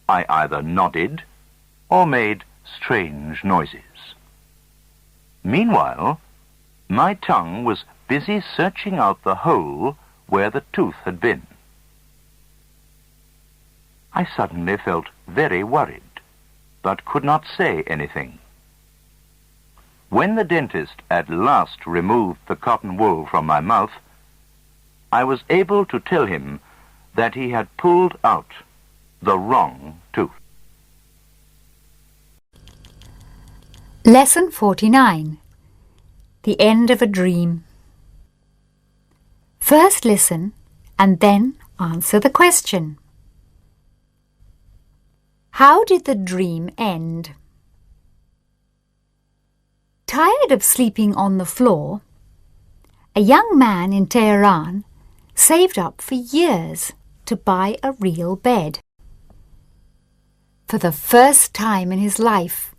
I either nodded or made strange noises. Meanwhile, my tongue was busy searching out the hole where the tooth had been. I suddenly felt very worried, but could not say anything. When the dentist at last removed the cotton wool from my mouth, I was able to tell him that he had pulled out the wrong tooth. Lesson 49. The End of a Dream. First listen and then answer the question. How did the dream end? Tired of sleeping on the floor, a young man in Tehran saved up for years to buy a real bed. For the first time in his life,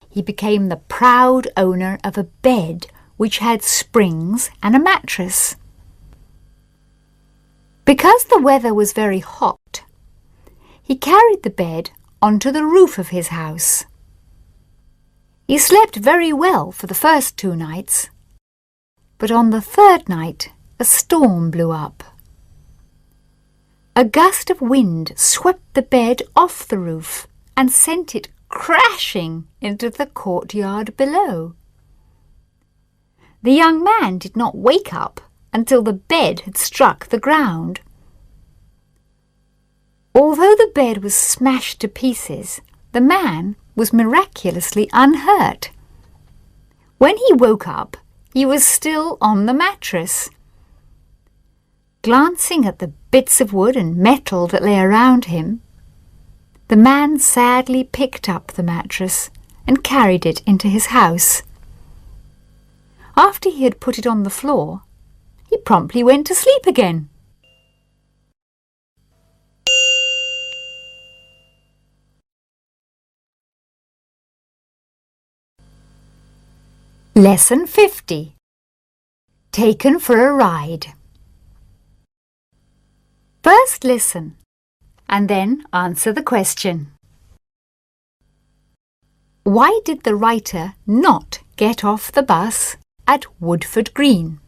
he became the proud owner of a bed which had springs and a mattress. Because the weather was very hot, he carried the bed onto the roof of his house. He slept very well for the first 2 nights, but on the 3rd night a storm blew up. A gust of wind swept the bed off the roof and sent it crashing into the courtyard below. The young man did not wake up until the bed had struck the ground. Although the bed was smashed to pieces, the man was miraculously unhurt. When he woke up, he was still on the mattress. Glancing at the bits of wood and metal that lay around him, the man sadly picked up the mattress and carried it into his house. After he had put it on the floor, he promptly went to sleep again. Lesson 50. Taken for a ride. First listen and then answer the question. Why did the writer not get off the bus at Woodford Green.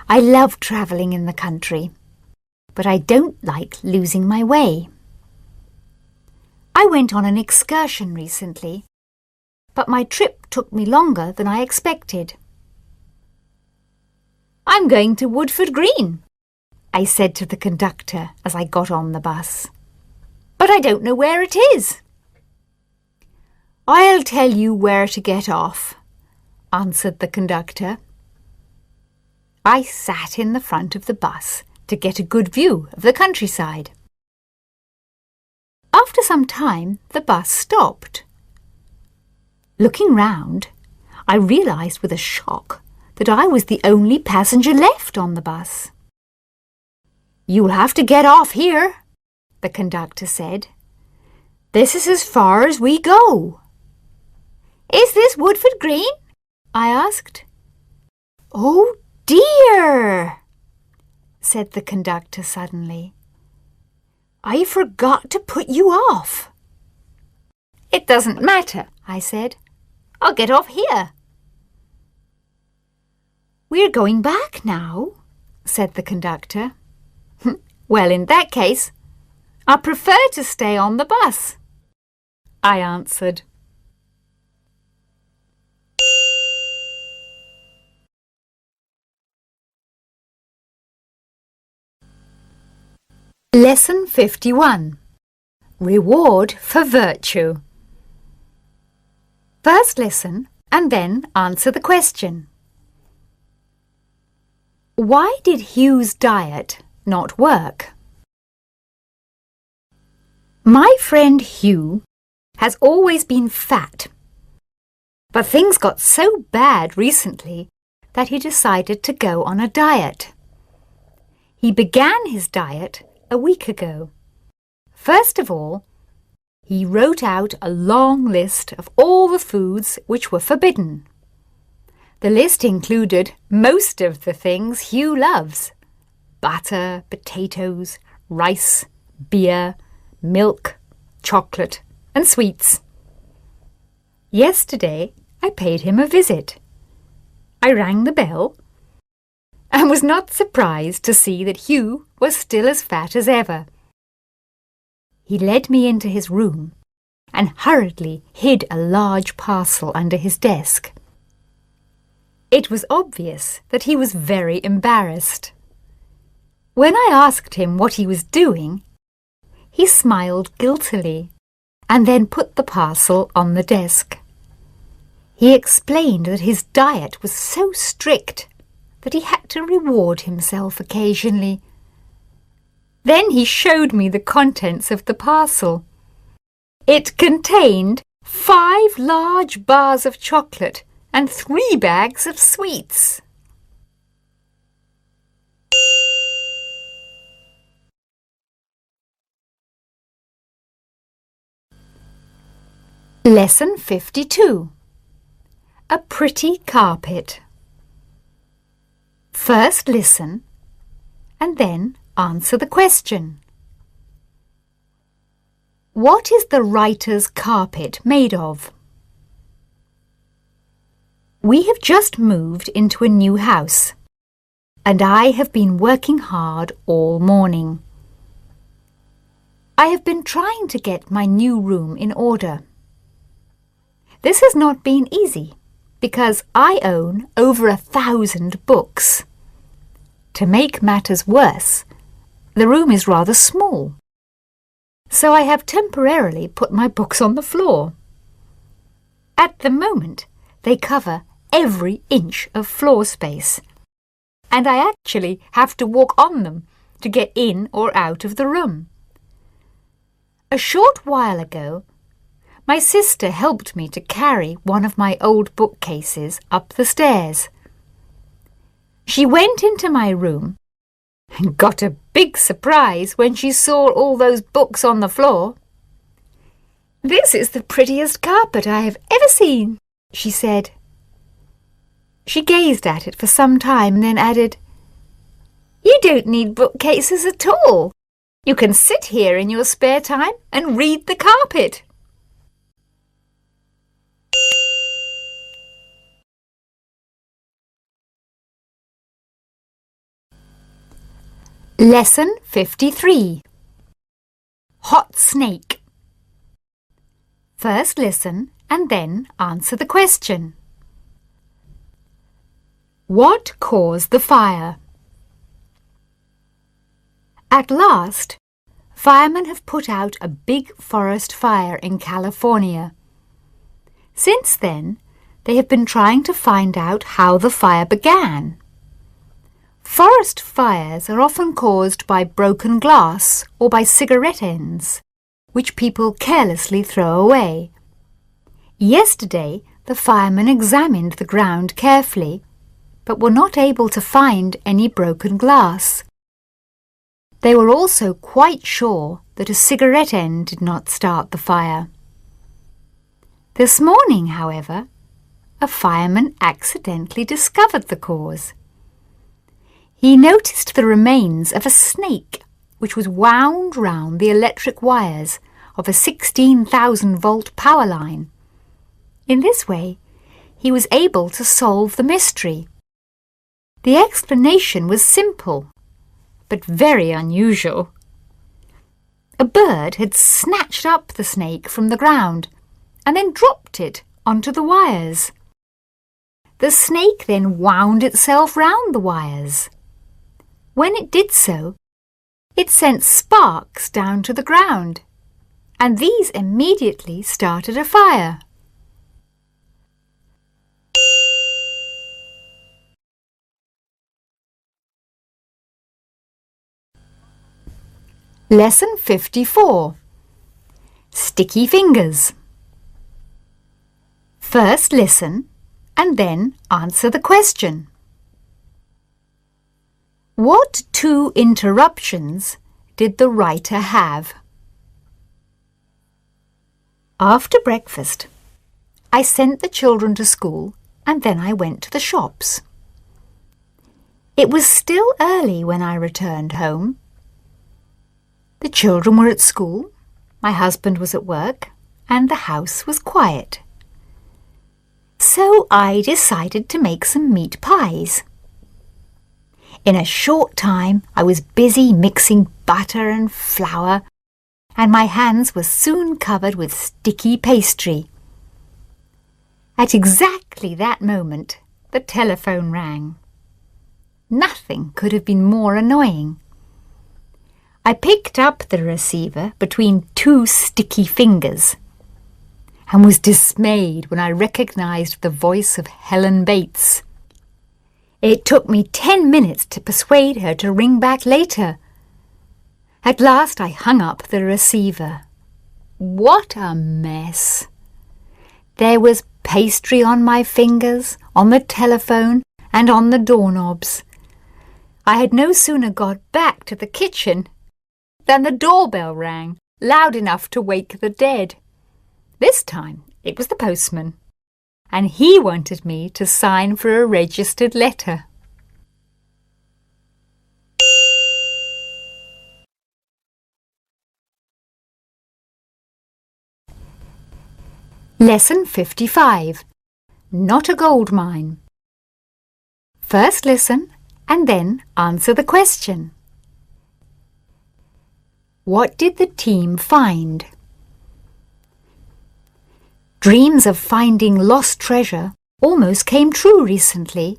I love travelling in the country, but I don't like losing my way. I went on an excursion recently, but my trip took me longer than I expected. "I'm going to Woodford Green," I said to the conductor as I got on the bus. "But I don't know where it is." "I'll tell you where to get off," answered the conductor. I sat in the front of the bus to get a good view of the countryside. After some time, the bus stopped. Looking round, I realised with a shock that I was the only passenger left on the bus. "You'll have to get off here," the conductor said. "This is as far as we go." "Is this Woodford Green?" I asked. "Oh dear," said the conductor suddenly. "I forgot to put you off." "It doesn't matter," I said. "I'll get off here." "We're going back now," said the conductor. "Well, in that case, I prefer to stay on the bus," I answered. Lesson 51. Reward for Virtue. First listen and then answer the question. Why did Hugh's diet not work? My friend Hugh has always been fat, but things got so bad recently that he decided to go on a diet. He began his diet a week ago. First of all, he wrote out a long list of all the foods which were forbidden. The list included most of the things Hugh loves: butter, potatoes, rice, beer, milk, chocolate, and sweets. Yesterday, I paid him a visit. I rang the bell and was not surprised to see that Hugh was still as fat as ever. He led me into his room and hurriedly hid a large parcel under his desk. It was obvious that he was very embarrassed. When I asked him what he was doing, he smiled guiltily and then put the parcel on the desk. He explained that his diet was so strict that he had to reward himself occasionally. Then he showed me the contents of the parcel. It contained 5 large bars of chocolate and 3 bags of sweets. Lesson 52. A pretty carpet. First listen and then answer the question. What is the writer's carpet made of? We have just moved into a new house, and I have been working hard all morning. I have been trying to get my new room in order. This has not been easy because I own over 1,000 books. To make matters worse, the room is rather small, so I have temporarily put my books on the floor. At the moment, they cover every inch of floor space, and I actually have to walk on them to get in or out of the room. A short while ago, my sister helped me to carry one of my old bookcases up the stairs. She went into my room and got a big surprise when she saw all those books on the floor. "This is the prettiest carpet I have ever seen," she said. She gazed at it for some time and then added, "You don't need bookcases at all. You can sit here in your spare time and read the carpet." Lesson 53. Hot snake. First listen and then answer the question. What caused the fire? At last, firemen have put out a big forest fire in California. Since then, they have been trying to find out how the fire began. Forest fires are often caused by broken glass or by cigarette ends, which people carelessly throw away. Yesterday, the firemen examined the ground carefully, but were not able to find any broken glass. They were also quite sure that a cigarette end did not start the fire. This morning, however, a fireman accidentally discovered the cause. He noticed the remains of a snake which was wound round the electric wires of a 16,000-volt power line. In this way, he was able to solve the mystery. The explanation was simple, but very unusual. A bird had snatched up the snake from the ground and then dropped it onto the wires. The snake then wound itself round the wires. When it did so, it sent sparks down to the ground, and these immediately started a fire. Lesson 54. Sticky fingers. First listen and then answer the question. What two interruptions did the writer have? After breakfast, I sent the children to school and then I went to the shops. It was still early when I returned home. The children were at school, my husband was at work, and the house was quiet. So I decided to make some meat pies. In a short time, I was busy mixing butter and flour, and my hands were soon covered with sticky pastry. At exactly that moment, the telephone rang. Nothing could have been more annoying. I picked up the receiver between two sticky fingers and was dismayed when I recognized the voice of Helen Bates. It took me 10 minutes to persuade her to ring back later. At last I hung up the receiver. What a mess! There was pastry on my fingers, on the telephone, and on the doorknobs. I had no sooner got back to the kitchen than the doorbell rang, loud enough to wake the dead. This time it was the postman, and he wanted me to sign for a registered letter. Lesson 55. Not a gold mine. First listen and then answer the question. What did the team find? Dreams of finding lost treasure almost came true recently.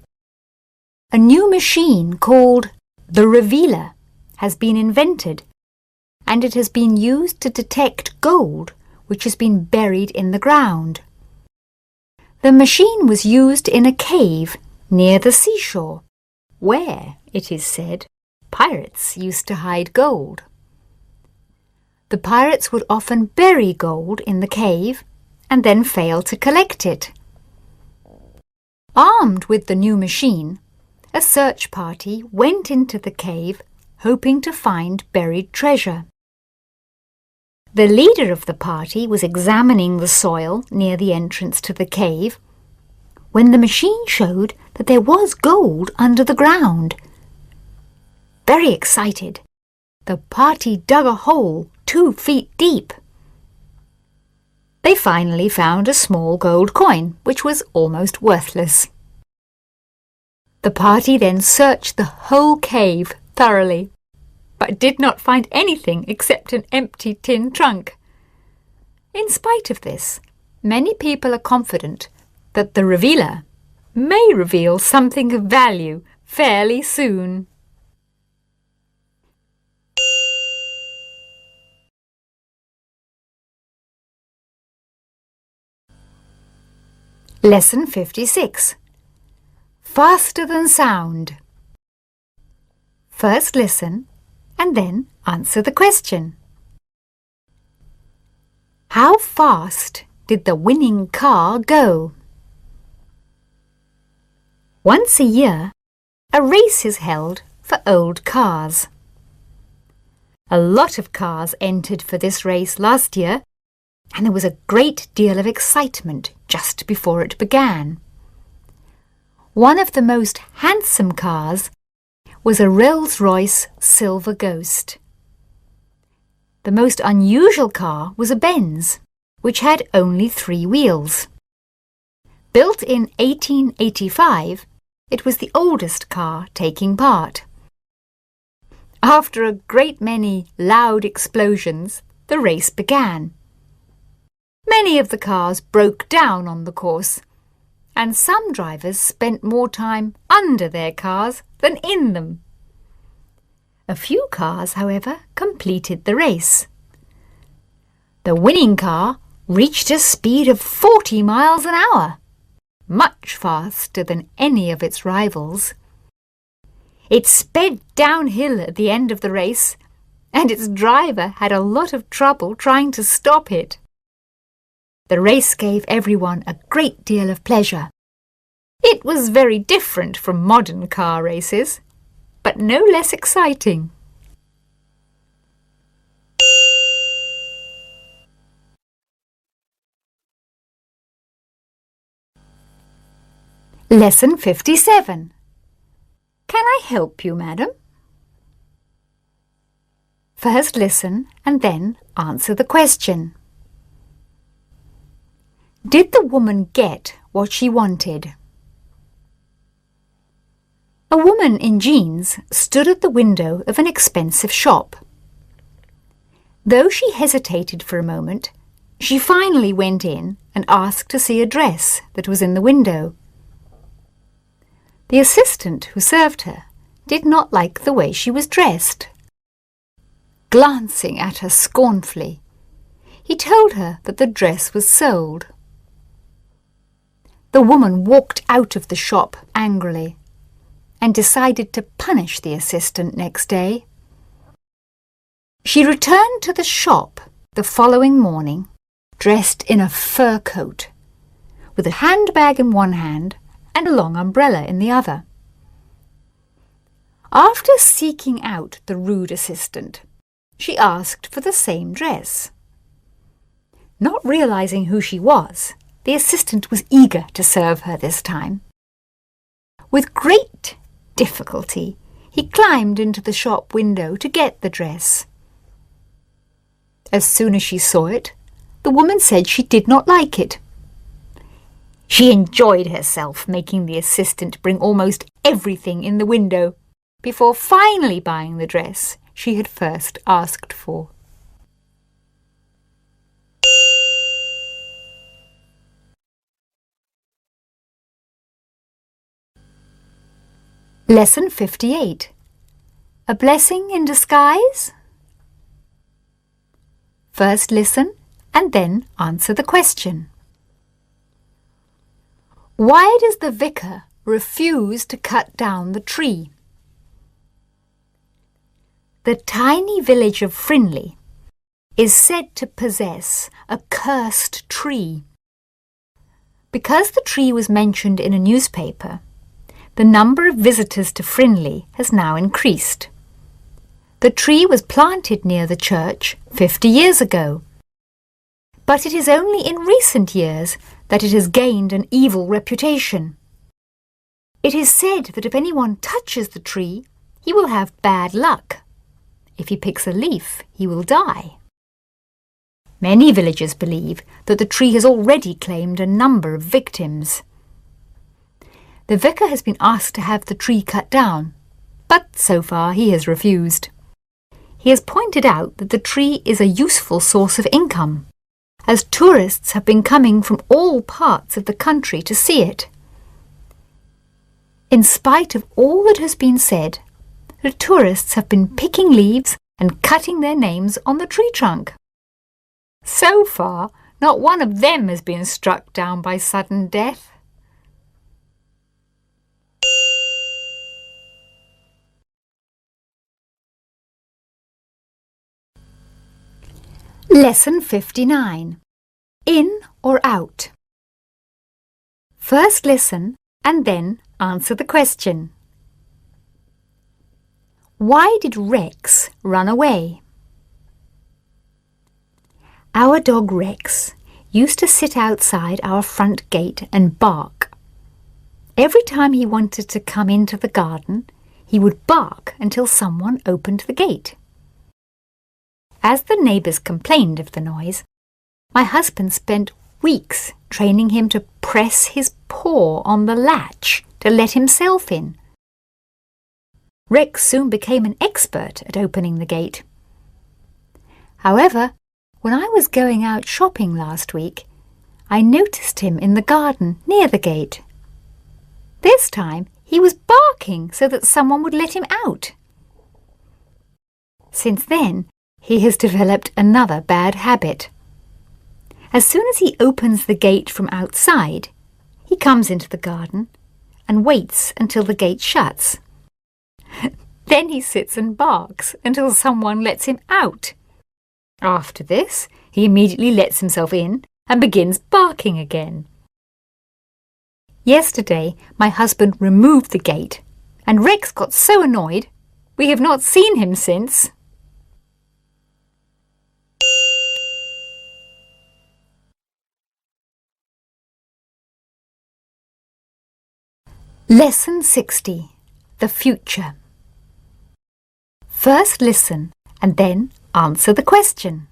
A new machine called the Revealer has been invented, and it has been used to detect gold which has been buried in the ground. The machine was used in a cave near the seashore, where, it is said, pirates used to hide gold. The pirates would often bury gold in the cave and then fail to collect it. Armed with the new machine, a search party went into the cave hoping to find buried treasure. The leader of the party was examining the soil near the entrance to the cave when the machine showed that there was gold under the ground. Very excited, the party dug a hole 2 feet deep. They finally found a small gold coin, which was almost worthless. The party then searched the whole cave thoroughly, but did not find anything except an empty tin trunk. In spite of this, many people are confident that the revealer may reveal something of value fairly soon. Lesson 56. Faster than sound. First listen and then answer the question. How fast did the winning car go? Once a year, a race is held for old cars. A lot of cars entered for this race last year, and there was a great deal of excitement just before it began. One of the most handsome cars was a Rolls-Royce Silver Ghost. The most unusual car was a Benz, which had only 3 wheels. Built in 1885, it was the oldest car taking part. After a great many loud explosions, the race began. Many of the cars broke down on the course, and some drivers spent more time under their cars than in them. A few cars, however, completed the race. The winning car reached a speed of 40 miles an hour, much faster than any of its rivals. It sped downhill at the end of the race, and its driver had a lot of trouble trying to stop it. The race gave everyone a great deal of pleasure. It was very different from modern car races, but no less exciting. Lesson 57. Can I help you, madam? First listen and then answer the question. Did the woman get what she wanted? A woman in jeans stood at the window of an expensive shop. Though she hesitated for a moment, she finally went in and asked to see a dress that was in the window. The assistant who served her did not like the way she was dressed. Glancing at her scornfully, he told her that the dress was sold. The woman walked out of the shop angrily and decided to punish the assistant next day. She returned to the shop the following morning, dressed in a fur coat, with a handbag in one hand and a long umbrella in the other. After seeking out the rude assistant, she asked for the same dress. Not realizing who she was, the assistant was eager to serve her this time. With great difficulty, he climbed into the shop window to get the dress. As soon as she saw it, the woman said she did not like it. She enjoyed herself making the assistant bring almost everything in the window before finally buying the dress she had first asked for. Lesson 58. A blessing in disguise? First listen and then answer the question. Why does the vicar refuse to cut down the tree? The tiny village of Frinley is said to possess a cursed tree. Because the tree was mentioned in a newspaper, the number of visitors to Frinley has now increased. The tree was planted near the church 50 years ago, but it is only in recent years that it has gained an evil reputation. It is said that if anyone touches the tree, he will have bad luck. If he picks a leaf, he will die. Many villagers believe that the tree has already claimed a number of victims. The vicar has been asked to have the tree cut down, but so far he has refused. he has pointed out that the tree is a useful source of income, as tourists have been coming from all parts of the country to see it. In spite of all that has been said, the tourists have been picking leaves and cutting their names on the tree trunk. So far, not one of them has been struck down by sudden death. Lesson 59. In or out? First listen and then answer the question. Why did Rex run away? Our dog Rex used to sit outside our front gate and bark. Every time he wanted to come into the garden, he would bark until someone opened the gate. As the neighbours complained of the noise, my husband spent weeks training him to press his paw on the latch to let himself in. Rex soon became an expert at opening the gate. However, when I was going out shopping last week, I noticed him in the garden near the gate. This time he was barking so that someone would let him out. Since then, he has developed another bad habit. As soon as he opens the gate from outside, he comes into the garden and waits until the gate shuts. Then he sits and barks until someone lets him out. After this, he immediately lets himself in and begins barking again. Yesterday, my husband removed the gate, and Rex got so annoyed, we have not seen him since. Lesson 60. The future. First listen and then answer the question.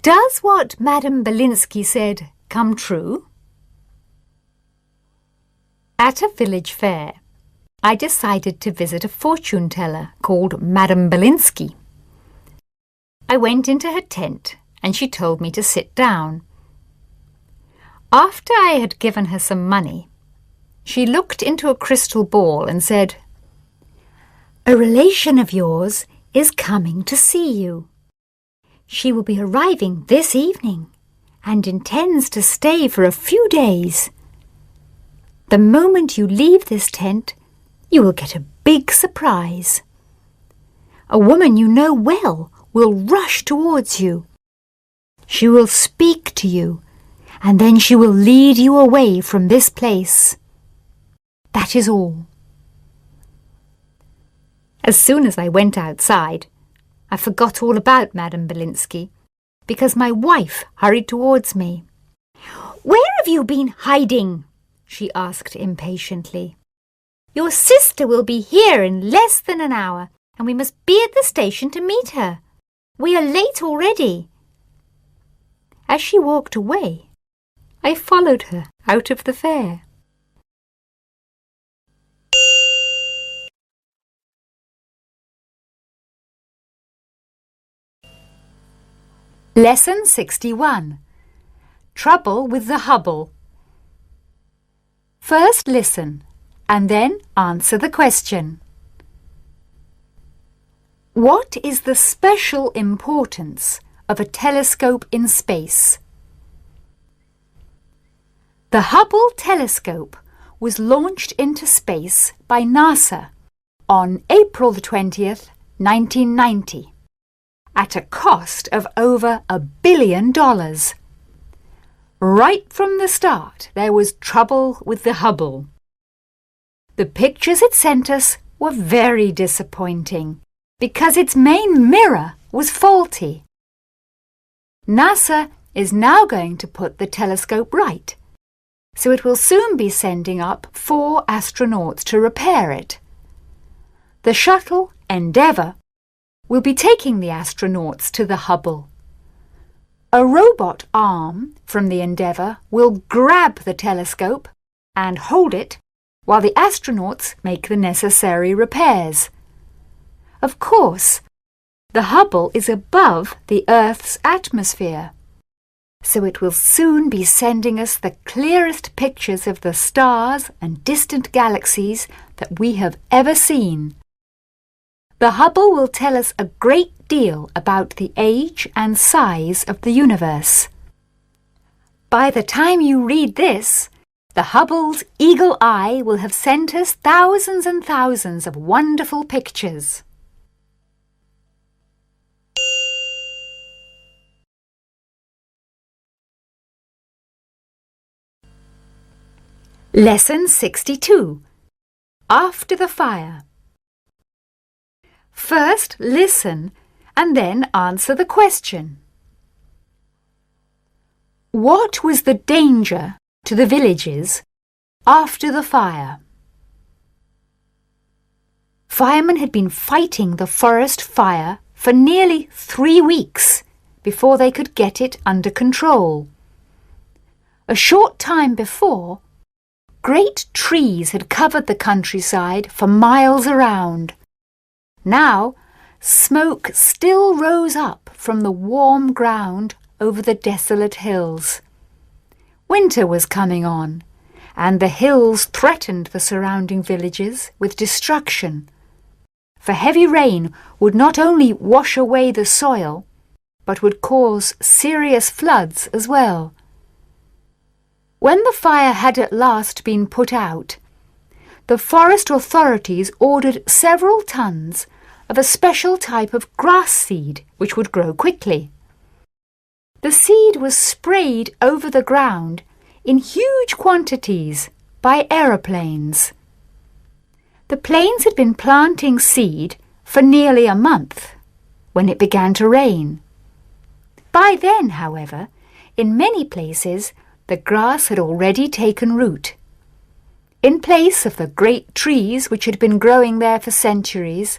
Does what Madame Belinsky said come true? At a village fair, I decided to visit a fortune teller called Madame Belinsky. I went into her tent and she told me to sit down. After I had given her some money, she looked into a crystal ball and said, "A relation of yours is coming to see you. She will be arriving this evening and intends to stay for a few days. The moment you leave this tent, you will get a big surprise. A woman you know well will rush towards you. She will speak to you, and then she will lead you away from this place. That is all." As soon as I went outside, I forgot all about Madame Belinsky because my wife hurried towards me. "Where have you been hiding?" she asked impatiently. "Your sister will be here in less than an hour, and we must be at the station to meet her. We are late already." As she walked away, I followed her out of the fair. Lesson 61. Trouble with the Hubble. First listen and then answer the question. What is the special importance of a telescope in space? The Hubble telescope was launched into space by NASA on April 20th, 1990. At a cost of over $1 billion. Right from the start, there was trouble with the Hubble. The pictures it sent us were very disappointing because its main mirror was faulty. NASA is now going to put the telescope right, so it will soon be sending up 4 astronauts to repair it. The shuttle Endeavour will be taking the astronauts to the Hubble. A robot arm from the Endeavour will grab the telescope and hold it while the astronauts make the necessary repairs. Of course, the Hubble is above the Earth's atmosphere, so it will soon be sending us the clearest pictures of the stars and distant galaxies that we have ever seen. The Hubble will tell us a great deal about the age and size of the universe. By the time you read this, the Hubble's eagle eye will have sent us thousands and thousands of wonderful pictures. Lesson 62. After the fire. First listen and then answer the question. What was the danger to the villages after the fire? Firemen had been fighting the forest fire for nearly 3 weeks before they could get it under control. A short time before, great trees had covered the countryside for miles around. Now, smoke still rose up from the warm ground over the desolate hills. Winter was coming on, and the hills threatened the surrounding villages with destruction. For heavy rain would not only wash away the soil, but would cause serious floods as well. When the fire had at last been put out, the forest authorities ordered several tons of a special type of grass seed which would grow quickly. The seed was sprayed over the ground in huge quantities by aeroplanes. The planes had been planting seed for nearly a month when it began to rain. By then, however, in many places the grass had already taken root. In place of the great trees which had been growing there for centuries,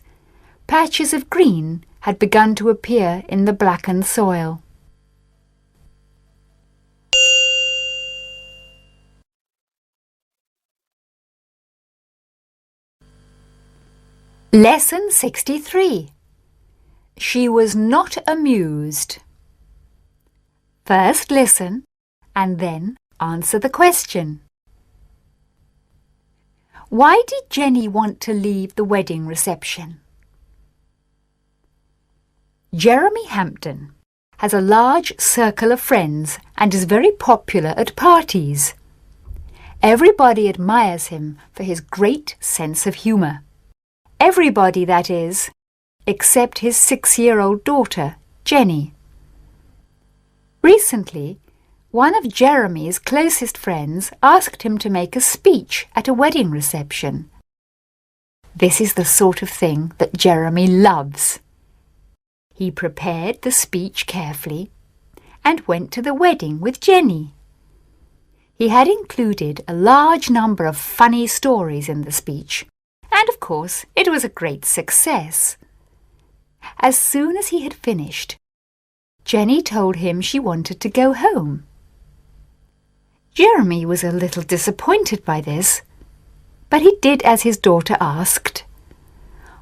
patches of green had begun to appear in the blackened soil. Lesson 63. She was not amused. First listen and then answer the question. Why did Jenny want to leave the wedding reception? Jeremy Hampton has a large circle of friends and is very popular at parties. Everybody admires him for his great sense of humour. Everybody, that is, except his 6-year-old daughter, Jenny. Recently, one of Jeremy's closest friends asked him to make a speech at a wedding reception. This is the sort of thing that Jeremy loves. He prepared the speech carefully and went to the wedding with Jenny. He had included a large number of funny stories in the speech, and of course it was a great success. As soon as he had finished, Jenny told him she wanted to go home. Jeremy was a little disappointed by this, but he did as his daughter asked.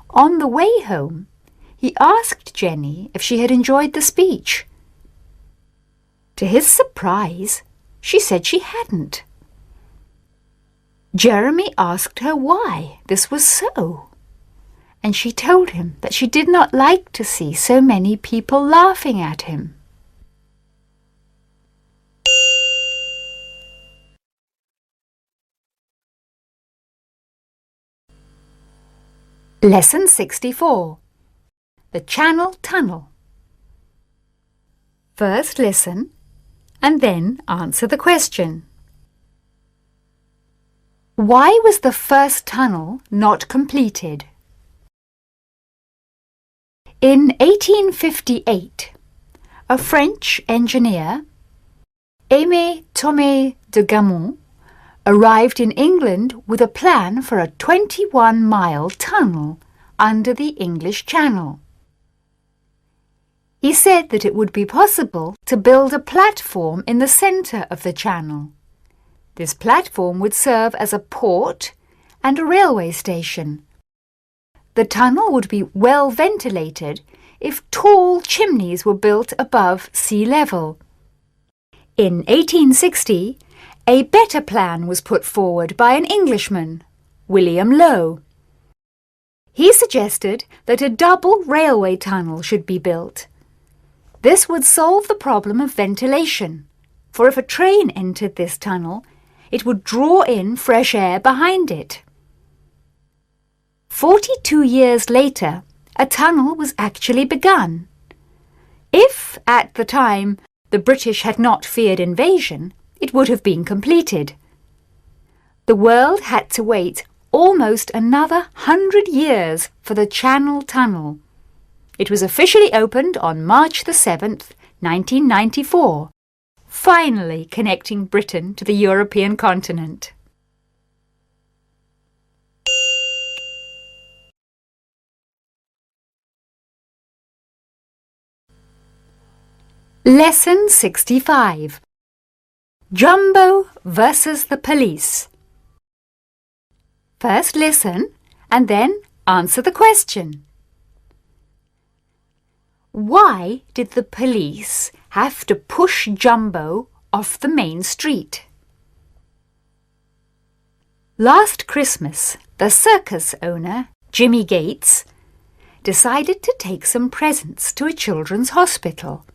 On the way home, he asked Jenny if she had enjoyed the speech. To his surprise, she said she hadn't. Jeremy asked her why this was so, and she told him that she did not like to see so many people laughing at him. Lesson 64. The Channel Tunnel. First listen and then answer the question. Why was the first tunnel not completed? In 1858, a French engineer, Aimé Thomé de Gaumont, arrived in England with a plan for a 21-mile tunnel under the English Channel. He said that it would be possible to build a platform in the centre of the channel. This platform would serve as a port and a railway station. The tunnel would be well ventilated if tall chimneys were built above sea level. In 1860, a better plan was put forward by an Englishman, William Lowe. He suggested that a double railway tunnel should be built. This would solve the problem of ventilation, for if a train entered this tunnel, it would draw in fresh air behind it. 42 years later, a tunnel was actually begun. If, at the time, the British had not feared invasion, it would have been completed. The world had to wait almost another 100 years for the Channel Tunnel. It was officially opened on March the 7th, 1994, finally connecting Britain to the European continent. Lesson 65. Jumbo versus the police. First listen and then answer the question. Why did the police have to push Jumbo off the main street? Last Christmas, the circus owner, Jimmy Gates, decided to take some presents to a children's hospital.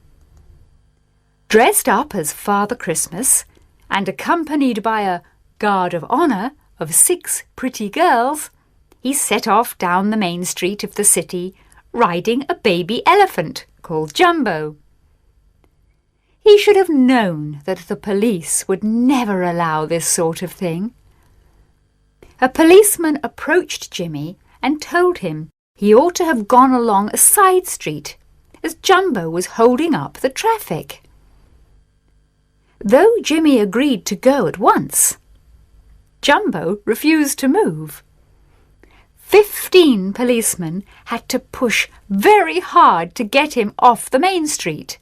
Dressed up as Father Christmas and accompanied by a guard of honour of 6 pretty girls, he set off down the main street of the city riding a baby elephant called Jumbo. He should have known that the police would never allow this sort of thing. A policeman approached Jimmy and told him he ought to have gone along a side street, as Jumbo was holding up the traffic. Though Jimmy agreed to go at once, Jumbo refused to move. 15 policemen had to push very hard to get him off the main street.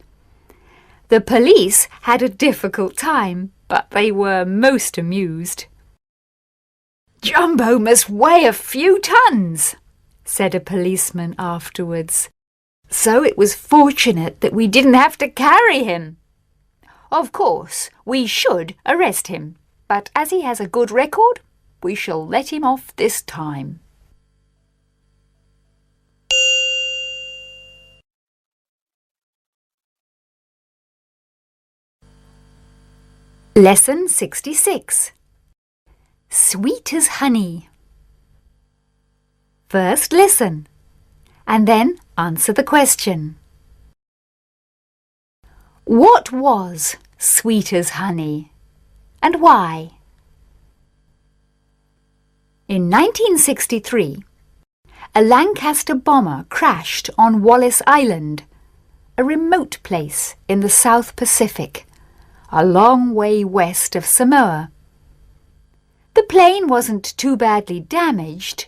The police had a difficult time, but they were most amused. "Jumbo must weigh a few tons," said a policeman afterwards. "So it was fortunate that we didn't have to carry him. Of course, we should arrest him, but as he has a good record, we shall let him off this time." Lesson 66. Sweet as honey. First listen, and then answer the question. What was sweet as honey, and why? In 1963, a Lancaster bomber crashed on Wallis Island, a remote place in the South Pacific, a long way west of Samoa. The plane wasn't too badly damaged,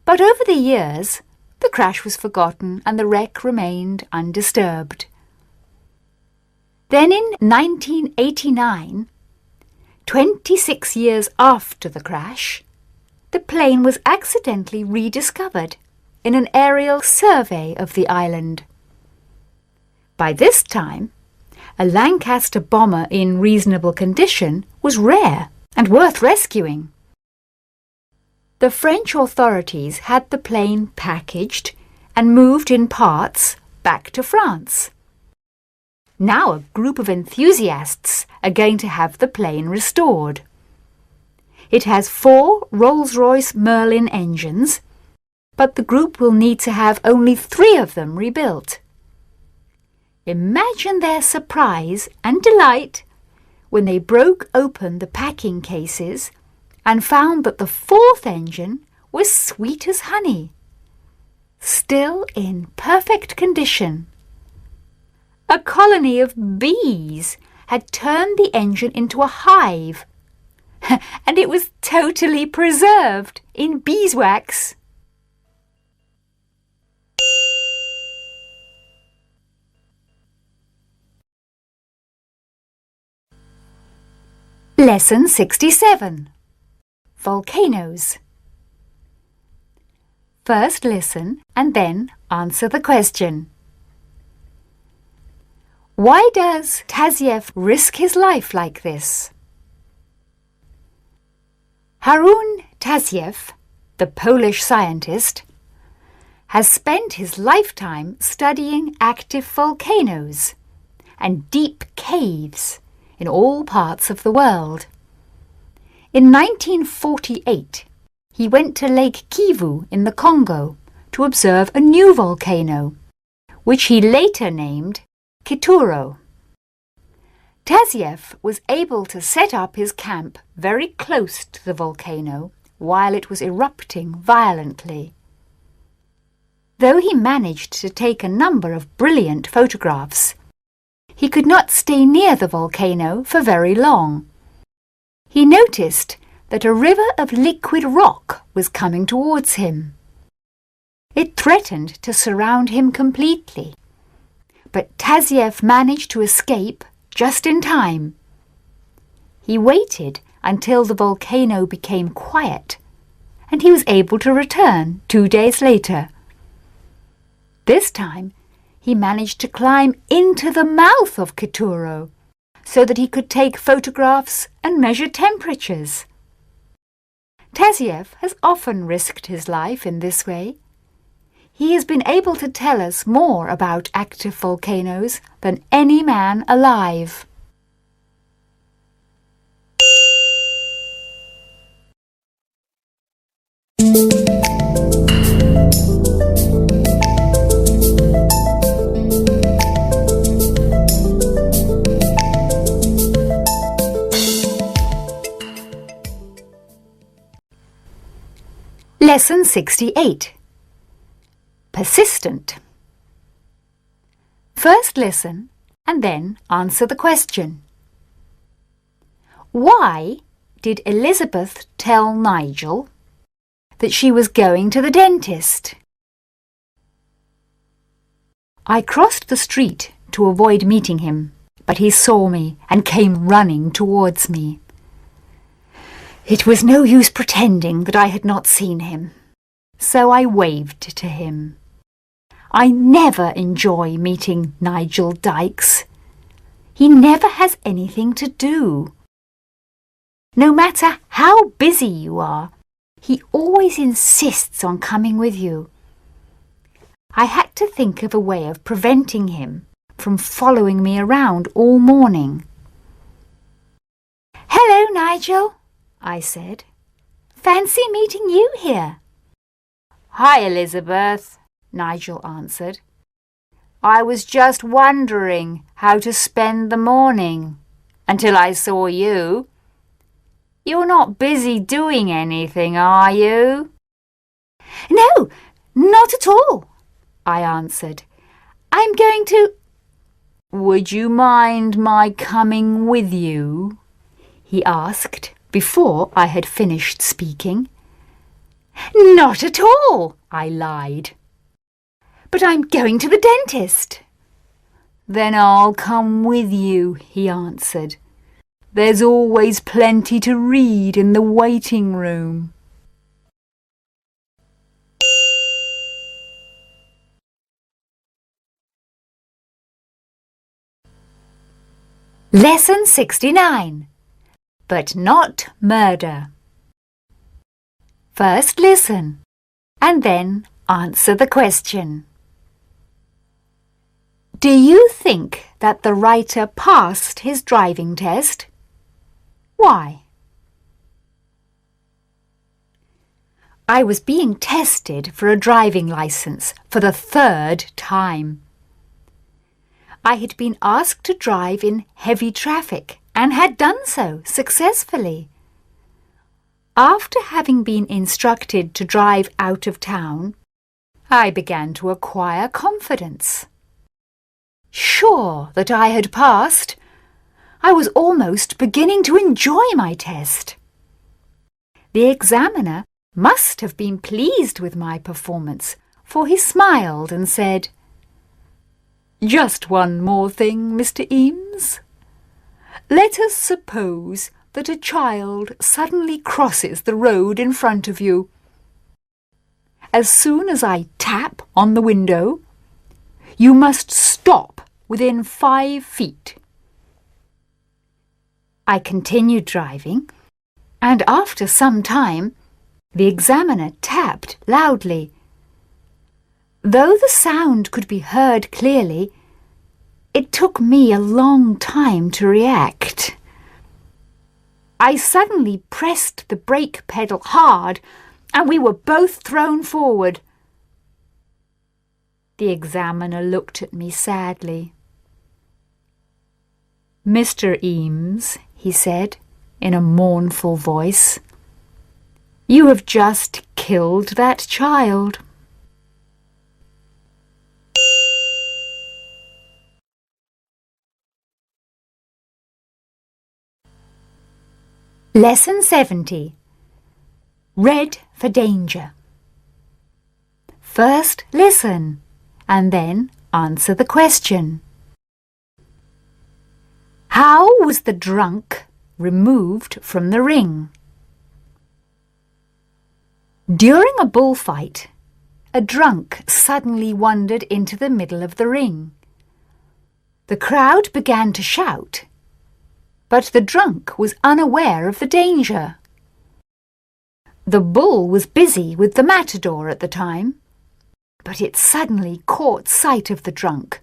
but over the years, the crash was forgotten and the wreck remained undisturbed. Then in 1989, 26 years after the crash, the plane was accidentally rediscovered in an aerial survey of the island. By this time, a Lancaster bomber in reasonable condition was rare and worth rescuing. The French authorities had the plane packaged and moved in parts back to France. Now a group of enthusiasts are going to have the plane restored. It has 4 Rolls-Royce Merlin engines, but the group will need to have only 3 of them rebuilt. Imagine their surprise and delight when they broke open the packing cases and found that the 4th engine was sweet as honey, still in perfect condition. A colony of bees had turned the engine into a hive, and it was totally preserved in beeswax. Lesson 67. Volcanoes. First listen and then answer the question. Why does Taziev risk his life like this? Harun Taziev, the Polish scientist, has spent his lifetime studying active volcanoes and deep caves in all parts of the world. In 1948, he went to Lake Kivu in the Congo to observe a new volcano, which he later named Kituro. Taziev was able to set up his camp very close to the volcano while it was erupting violently. Though he managed to take a number of brilliant photographs, he could not stay near the volcano for very long. He noticed that a river of liquid rock was coming towards him. It threatened to surround him completely, but Taziev managed to escape just in time. He waited until the volcano became quiet, and he was able to return 2 days later. This time, he managed to climb into the mouth of Kituro so that he could take photographs and measure temperatures. Taziev has often risked his life in this way. He has been able to tell us more about active volcanoes than any man alive. Lesson 68. Persistent. First listen and then answer the question. Why did Elizabeth tell Nigel that she was going to the dentist? I crossed the street to avoid meeting him, but he saw me and came running towards me. It was no use pretending that I had not seen him, so I waved to him. I never enjoy meeting Nigel Dykes. He never has anything to do. No matter how busy you are, he always insists on coming with you. I had to think of a way of preventing him from following me around all morning. "Hello, Nigel," I said. "Fancy meeting you here." "Hi, Elizabeth," Nigel answered. "I was just wondering how to spend the morning until I saw you. You're not busy doing anything, are you?" "No, not at all," I answered. "I'm going to—" "Would you mind my coming with you?" he asked before I had finished speaking. "Not at all," I lied. "But I'm going to the dentist." "Then I'll come with you," he answered. "There's always plenty to read in the waiting room." Lesson 69. But not murder. First listen, and then answer the question. Do you think that the writer passed his driving test? Why? I was being tested for a driving license for the 3rd time. I had been asked to drive in heavy traffic and had done so successfully. After having been instructed to drive out of town, I began to acquire confidence. Sure that I had passed, I was almost beginning to enjoy my test. The examiner must have been pleased with my performance, for he smiled and said, "Just one more thing, Mr. Eames. Let us suppose that a child suddenly crosses the road in front of you. as soon as I tap on the window, you must stop within 5 feet. I continued driving, and after some time, the examiner tapped loudly. Though the sound could be heard clearly, it took me a long time to react. I suddenly pressed the brake pedal hard, and we were both thrown forward. The examiner looked at me sadly. "Mr. Eames," he said in a mournful voice, "you have just killed that child." Lesson 70. Red for danger. First listen and then answer the question. How was the drunk removed from the ring? During a bullfight, a drunk suddenly wandered into the middle of the ring. The crowd began to shout, but the drunk was unaware of the danger. The bull was busy with the matador at the time, but it suddenly caught sight of the drunk,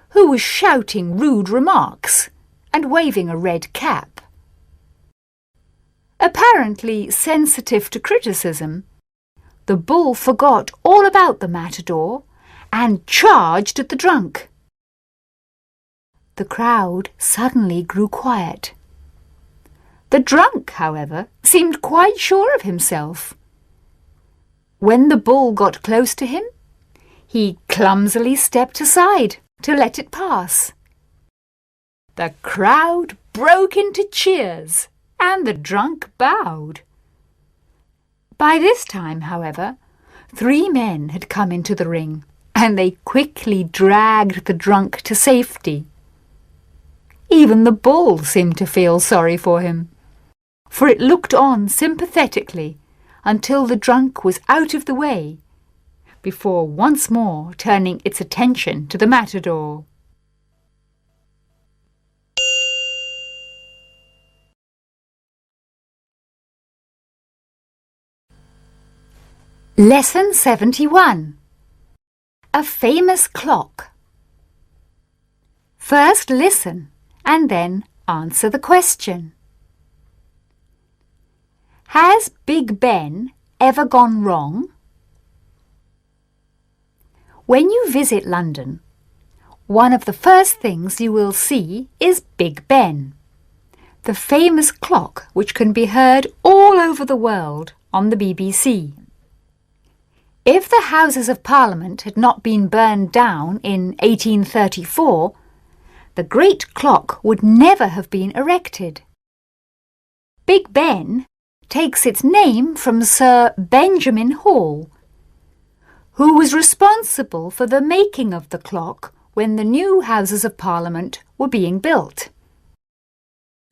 who was shouting rude remarks and waving a red cap. Apparently sensitive to criticism, the bull forgot all about the matador and charged at the drunk. The crowd suddenly grew quiet. The drunk, however, seemed quite sure of himself. When the bull got close to him, he clumsily stepped aside to let it pass. The crowd broke into cheers, and the drunk bowed. By this time, however, 3 men had come into the ring, and they quickly dragged the drunk to safety. Even the bull seemed to feel sorry for him, for it looked on sympathetically until the drunk was out of the way, before once more turning its attention to the matador. Lesson 71. A famous clock. First listen and then answer the question. Has Big Ben ever gone wrong? When you visit London, one of the first things you will see is Big Ben, the famous clock which can be heard all over the world on the BBC. If the Houses of Parliament had not been burned down in 1834, the great clock would never have been erected. Big Ben takes its name from Sir Benjamin Hall, who was responsible for the making of the clock when the new Houses of Parliament were being built.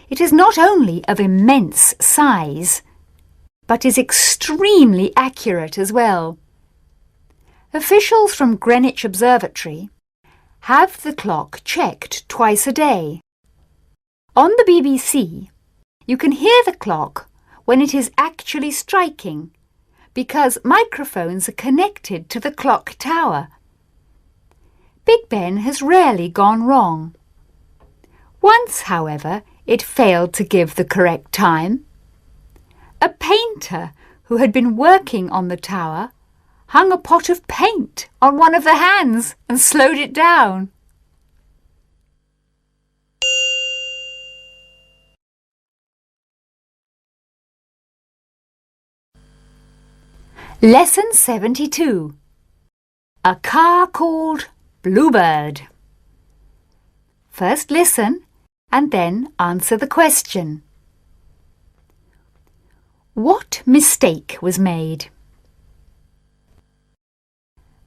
It is not only of immense size, but is extremely accurate as well. Officials from Greenwich Observatory have the clock checked twice a day. On the BBC, you can hear the clock when it is actually striking, because microphones are connected to the clock tower. Big Ben has rarely gone wrong. Once, however, it failed to give the correct time. A painter who had been working on the tower hung a pot of paint on one of the hands and slowed it down. Lesson 72. A car called Bluebird. First listen and then answer the question. What mistake was made?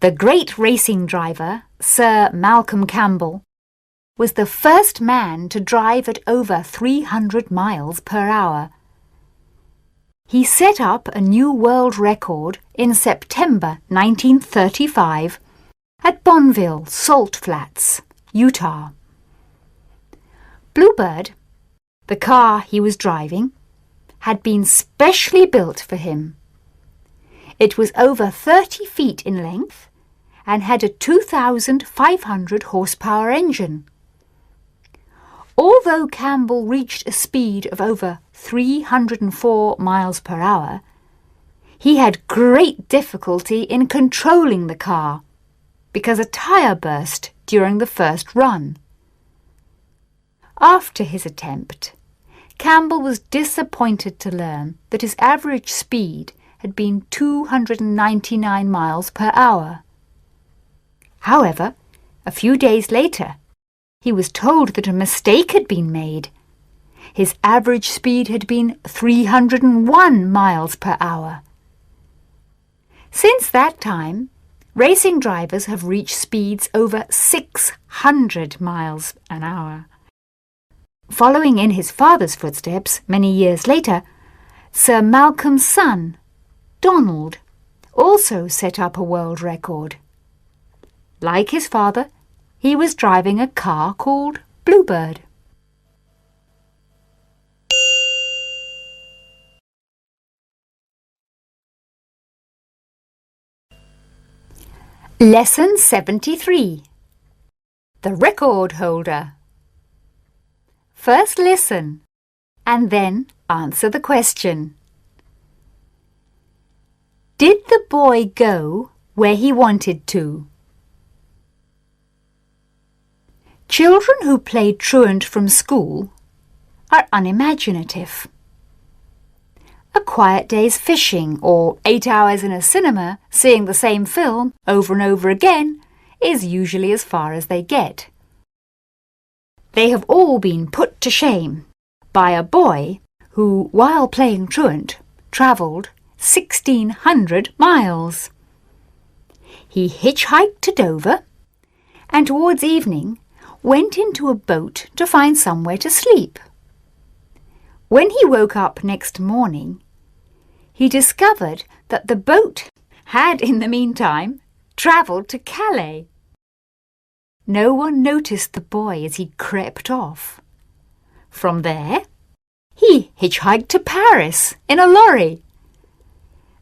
The great racing driver, Sir Malcolm Campbell, was the first man to drive at over 300 miles per hour. He set up a new world record in September 1935 at Bonneville Salt Flats, Utah. Bluebird, the car he was driving, had been specially built for him. It was over 30 feet in length and had a 2,500 horsepower engine. Although Campbell reached a speed of over 304 miles per hour, he had great difficulty in controlling the car because a tyre burst during the first run. After his attempt, Campbell was disappointed to learn that his average speed had been 299 miles per hour. However, a few days later, he was told that a mistake had been made. His average speed had been 301 miles per hour. Since that time, racing drivers have reached speeds over 600 miles an hour. Following in his father's footsteps many years later, Sir Malcolm's son, Donald, also set up a world record. Like his father, he was driving a car called Bluebird. Lesson 73. The Record Holder. First listen and then answer the question. Did the boy go where he wanted to? Children who play truant from school are unimaginative. A quiet day's fishing or 8 hours in a cinema seeing the same film over and over again is usually as far as they get. They have all been put to shame by a boy who, while playing truant, travelled 1,600 miles. He hitchhiked to Dover and towards evening went into a boat to find somewhere to sleep. When he woke up next morning, he discovered that the boat had, in the meantime, travelled to Calais. No one noticed the boy as he crept off. From there, he hitchhiked to Paris in a lorry.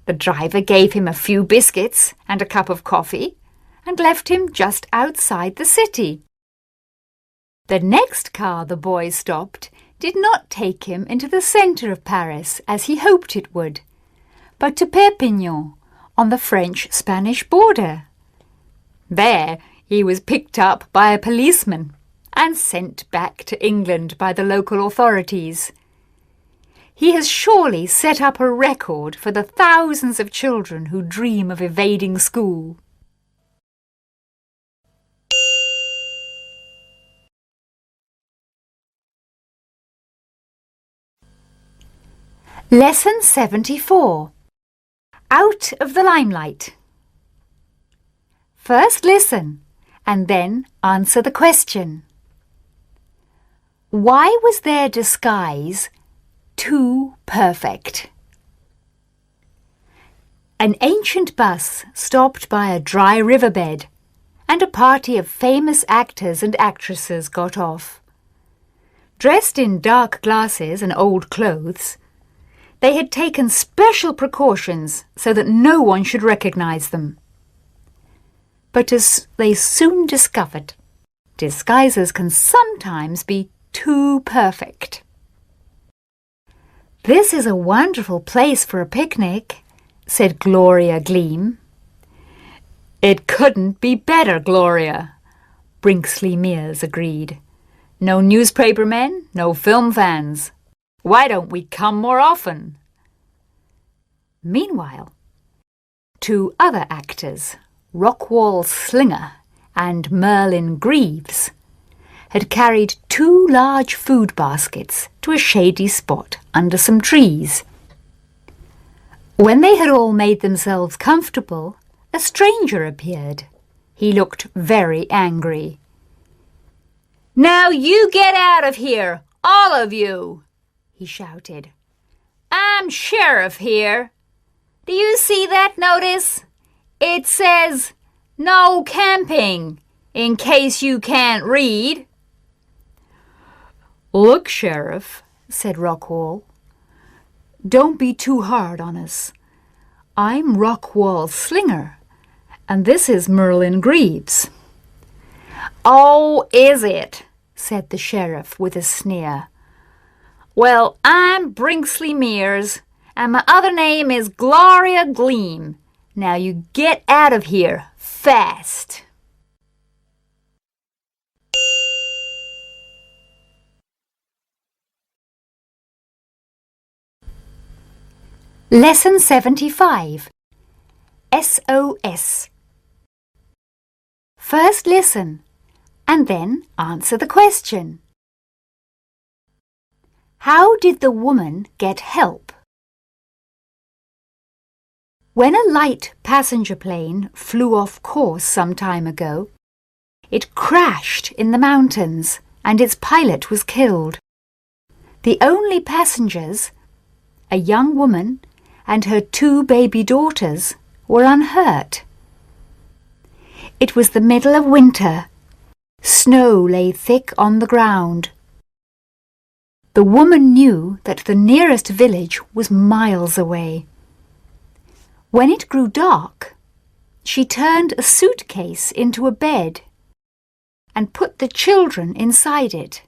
The driver gave him a few biscuits and a cup of coffee and left him just outside the city. The next car the boy stopped did not take him into the centre of Paris as he hoped it would, but to Perpignan on the French-Spanish border. There he was picked up by a policeman and sent back to England by the local authorities. He has surely set up a record for the thousands of children who dream of evading school. Lesson 74. Out of the limelight. First listen and then answer the question. Why was their disguise too perfect? An ancient bus stopped by a dry riverbed and a party of famous actors and actresses got off. Dressed in dark glasses and old clothes, they had taken special precautions so that no one should recognize them. But as they soon discovered, disguises can sometimes be too perfect. "This is a wonderful place for a picnic," said Gloria Gleam. "It couldn't be better, Gloria," Brinkley Mears agreed. "No newspaper men, no film fans. Why don't we come more often?" Meanwhile, two other actors, Rockwall Slinger and Merlin Greaves, had carried 2 large food baskets to a shady spot under some trees. When they had all made themselves comfortable, a stranger appeared. He looked very angry. "Now you get out of here, all of you!" he shouted. I'm sheriff here. Do you see that notice? It says, no camping, in case you can't read. Look, Sheriff, said Rockwall. Don't be too hard on us. I'm Rockwall's slinger, and this is Merlin Greaves. Oh, is it? Said the sheriff with a sneer. Well, I'm Brinkley Mears, and my other name is Gloria Gleam. Now you get out of here, fast. Lesson 75. SOS. First listen, and then answer the question. How did the woman get help? When a light passenger plane flew off course some time ago, it crashed in the mountains and its pilot was killed. The only passengers, a young woman and her 2 baby daughters, were unhurt. It was the middle of winter. Snow lay thick on the ground. The woman knew that the nearest village was miles away. When it grew dark, she turned a suitcase into a bed and put the children inside it,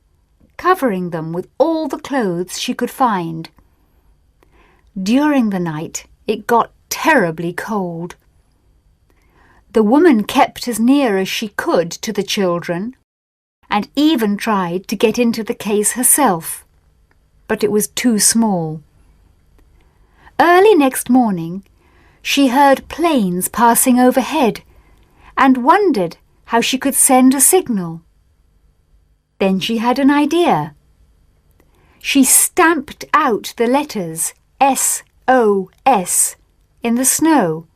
covering them with all the clothes she could find. During the night, it got terribly cold. The woman kept as near as she could to the children and even tried to get into the case herself, but it was too small. Early next morning, she heard planes passing overhead and wondered how she could send a signal. Then she had an idea. She stamped out the letters SOS in the snow.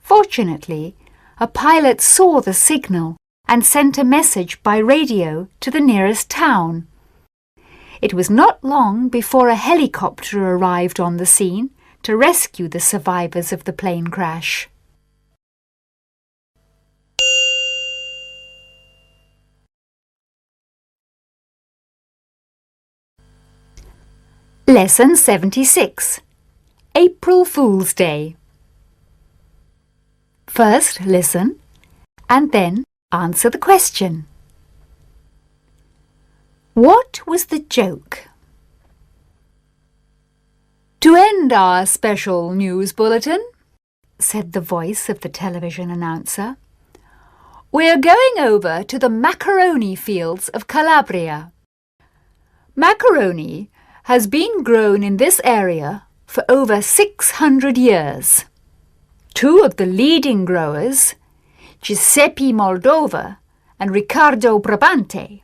Fortunately, a pilot saw the signal and sent a message by radio to the nearest town. It was not long before a helicopter arrived on the scene to rescue the survivors of the plane crash. Lesson 76. April Fool's Day. First listen and then answer the question. What was the joke? To end our special news bulletin, said the voice of the television announcer, we're going over to the macaroni fields of Calabria. Macaroni has been grown in this area for over 600 years. 2 of the leading growers, Giuseppe Moldova and Riccardo Brabante,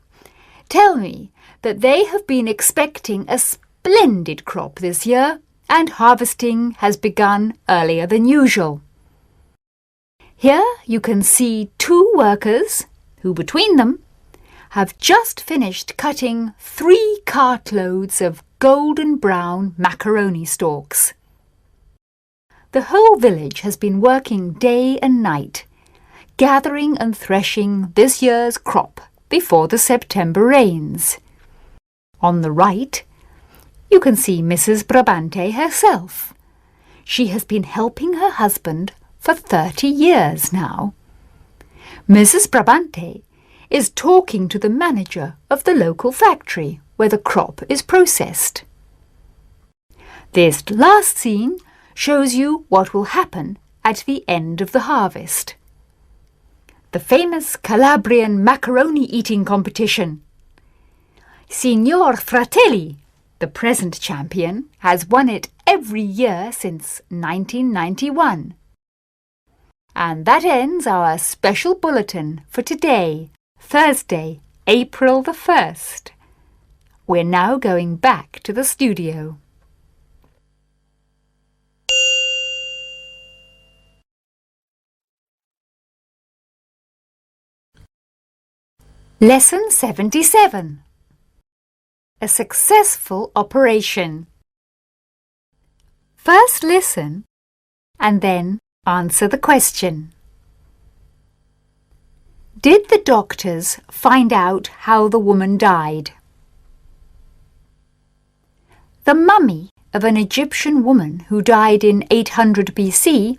tell me that they have been expecting a splendid crop this year and harvesting has begun earlier than usual. Here you can see 2 workers who between them have just finished cutting 3 cartloads of golden brown macaroni stalks. The whole village has been working day and night, gathering and threshing this year's crop before the September rains. On the right, you can see Mrs. Brabante herself. She has been helping her husband for 30 years now. Mrs. Brabante is talking to the manager of the local factory where the crop is processed. This last scene shows you what will happen at the end of the harvest. The famous Calabrian macaroni eating competition. Signor Fratelli, the present champion, has won it every year since 1991. And that ends our special bulletin for today, Thursday, April the 1st. We're now going back to the studio. Lesson 77. A successful operation. First listen and then answer the question. Did the doctors find out how the woman died? The mummy of an Egyptian woman who died in 800 BC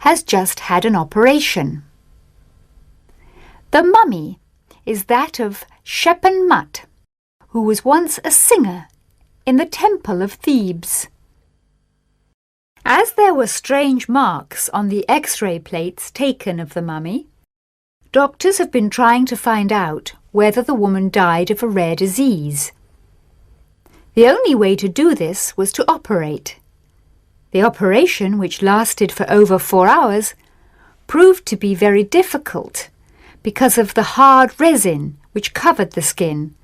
has just had an operation. The mummy is that of Shep-en-Mut, who was once a singer in the Temple of Thebes. As there were strange marks on the X-ray plates taken of the mummy, doctors have been trying to find out whether the woman died of a rare disease. The only way to do this was to operate. The operation, which lasted for over 4 hours, proved to be very difficult because of the hard resin which covered the skin.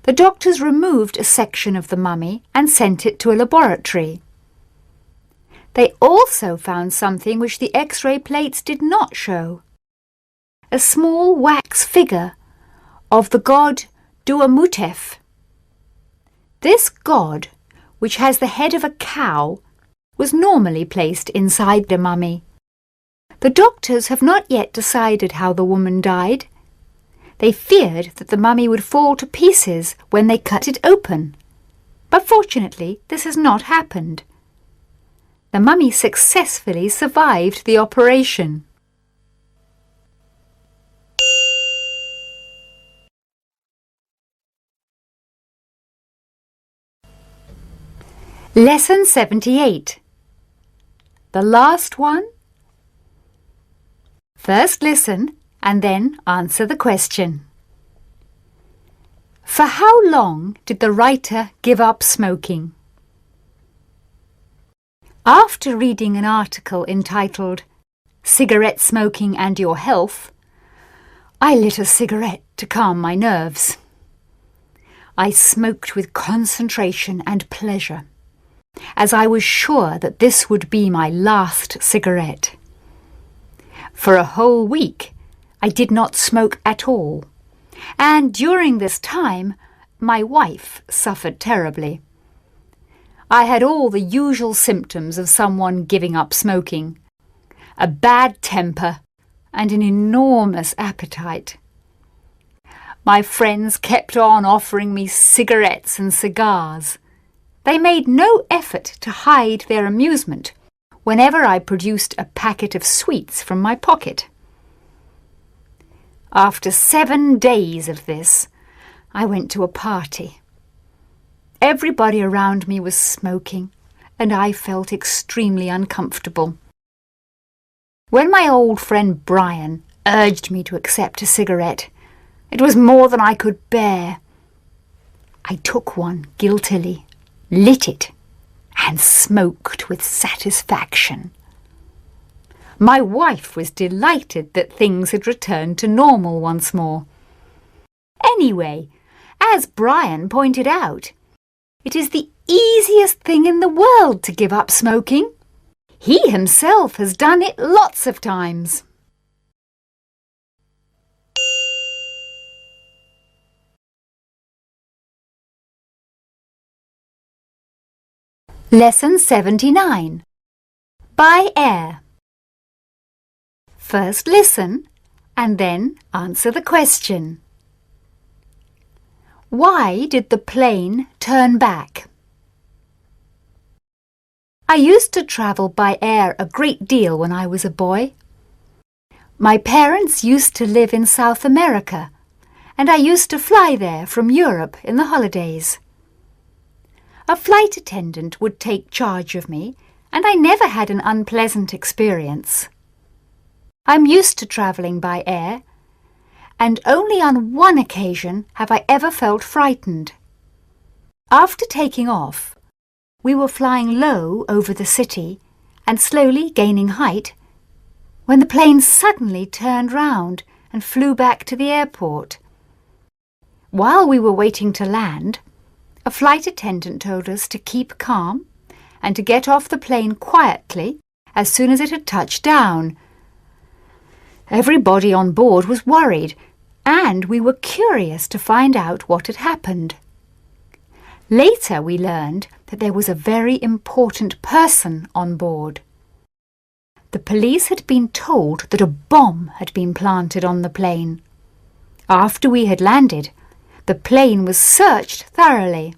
The doctors removed a section of the mummy and sent it to a laboratory. They also found something which the X-ray plates did not show. A small wax figure of the god Duamutef. This god, which has the head of a cow, was normally placed inside the mummy. The doctors have not yet decided how the woman died. They feared that the mummy would fall to pieces when they cut it open. But fortunately, this has not happened. The mummy successfully survived the operation. Lesson 78. The last one. First listen and then answer the question. For how long did the writer give up smoking? After reading an article entitled Cigarette Smoking and Your Health, I lit a cigarette to calm my nerves. I smoked with concentration and pleasure, as I was sure that this would be my last cigarette. For a whole week, I did not smoke at all, and during this time, my wife suffered terribly. I had all the usual symptoms of someone giving up smoking: a bad temper and an enormous appetite. My friends kept on offering me cigarettes and cigars. They made no effort to hide their amusement whenever I produced a packet of sweets from my pocket. After 7 days of this, I went to a party. Everybody around me was smoking, and I felt extremely uncomfortable. When my old friend Brian urged me to accept a cigarette, it was more than I could bear. I took one guiltily, lit it, and smoked with satisfaction. My wife was delighted that things had returned to normal once more. Anyway, as Brian pointed out, it is the easiest thing in the world to give up smoking. He himself has done it lots of times. Lesson 79. By air. First listen and then answer the question. Why did the plane turn back? I used to travel by air a great deal when I was a boy. My parents used to live in South America, and I used to fly there from Europe in the holidays. A flight attendant would take charge of me, and I never had an unpleasant experience. I'm used to travelling by air, and only on one occasion have I ever felt frightened. After taking off, we were flying low over the city and slowly gaining height when the plane suddenly turned round and flew back to the airport. While we were waiting to land, a flight attendant told us to keep calm and to get off the plane quietly as soon as it had touched down. Everybody on board was worried, and we were curious to find out what had happened. Later we learned that there was a very important person on board. The police had been told that a bomb had been planted on the plane. After we had landed, the plane was searched thoroughly.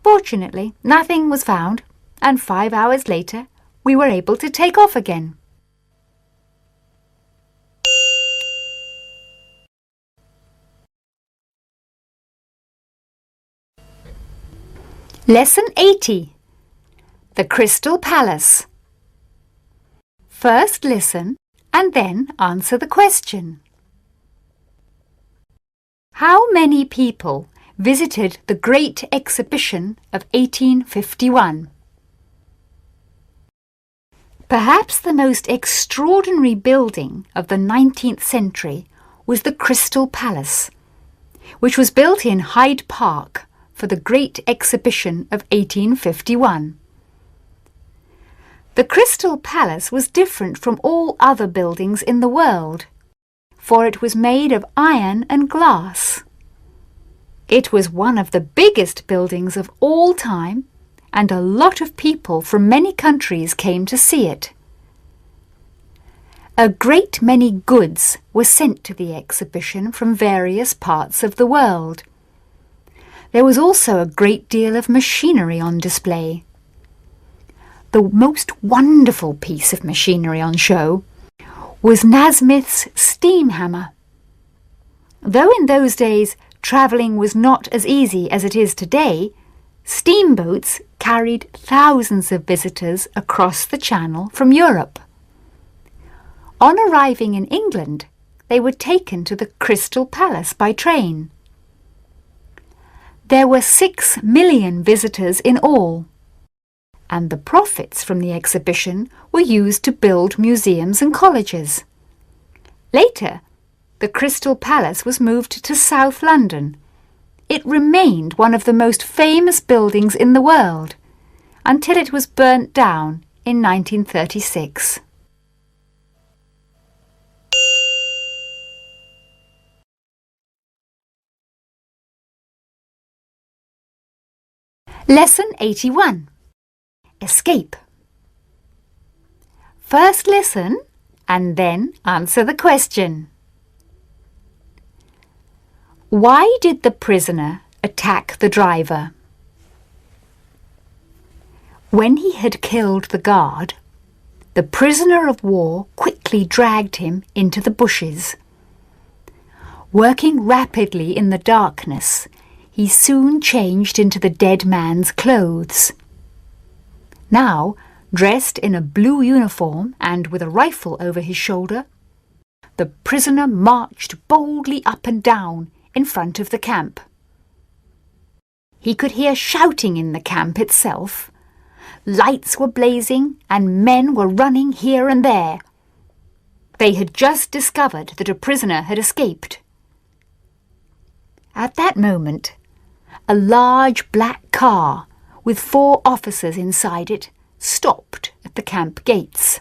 Fortunately, nothing was found, and 5 hours later, we were able to take off again. Lesson 80. The Crystal Palace. First listen and then answer the question. How many people visited the Great Exhibition of 1851? Perhaps the most extraordinary building of the 19th century was the Crystal Palace, which was built in Hyde Park for the Great Exhibition of 1851. The Crystal Palace was different from all other buildings in the world, for it was made of iron and glass. It was one of the biggest buildings of all time, and a lot of people from many countries came to see it. A great many goods were sent to the exhibition from various parts of the world. There was also a great deal of machinery on display. The most wonderful piece of machinery on show was Nasmyth's steam hammer. Though in those days travelling was not as easy as it is today, steamboats carried thousands of visitors across the Channel from Europe. On arriving in England, they were taken to the Crystal Palace by train. There were 6 million visitors in all, and the profits from the exhibition were used to build museums and colleges. Later, the Crystal Palace was moved to South London. It remained one of the most famous buildings in the world until it was burnt down in 1936. Lesson 81. Escape. First listen and then answer the question. Why did the prisoner attack the driver? When he had killed the guard, the prisoner of war quickly dragged him into the bushes. Working rapidly in the darkness, he soon changed into the dead man's clothes. Now, dressed in a blue uniform and with a rifle over his shoulder, the prisoner marched boldly up and down in front of the camp. He could hear shouting in the camp itself. Lights were blazing and men were running here and there. They had just discovered that a prisoner had escaped. At that moment, a large black car with 4 officers inside it stopped at the camp gates.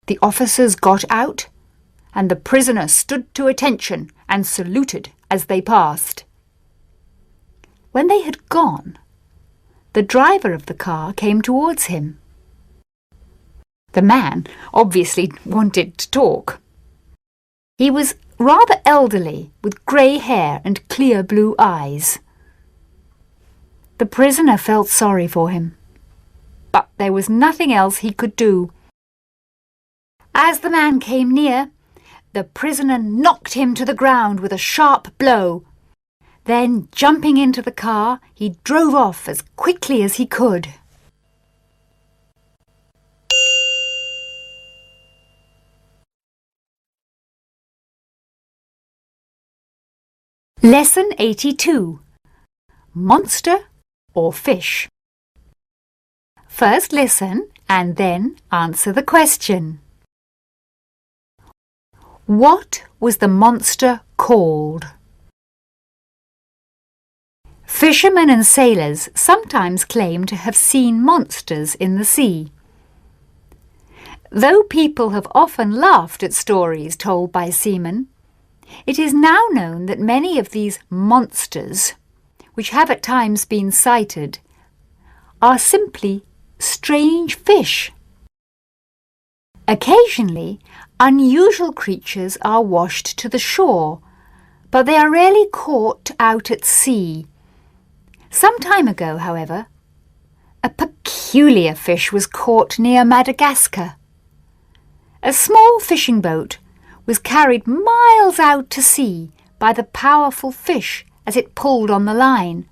The officers got out, and the prisoner stood to attention and saluted as they passed. When they had gone, the driver of the car came towards him. The man obviously wanted to talk. He was rather elderly, with grey hair and clear blue eyes. The prisoner felt sorry for him, but there was nothing else he could do. As the man came near, the prisoner knocked him to the ground with a sharp blow. Then, jumping into the car, he drove off as quickly as he could. Lesson 82. Monster or fish? First listen and then answer the question. What was the monster called? Fishermen and sailors sometimes claim to have seen monsters in the sea. Though people have often laughed at stories told by seamen, it is now known that many of these monsters which have at times been sighted, are simply strange fish. Occasionally, unusual creatures are washed to the shore, but they are rarely caught out at sea. Some time ago, however, a peculiar fish was caught near Madagascar. A small fishing boat was carried miles out to sea by the powerful fish as it pulled on the line.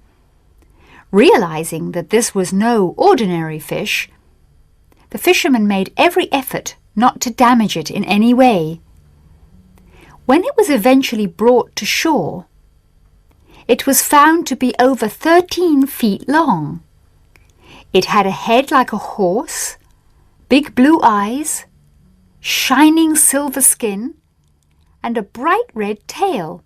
Realizing that this was no ordinary fish, the fishermen made every effort not to damage it in any way. When it was eventually brought to shore, it was found to be over 13 feet long. It had a head like a horse, big blue eyes, shining silver skin, and a bright red tail.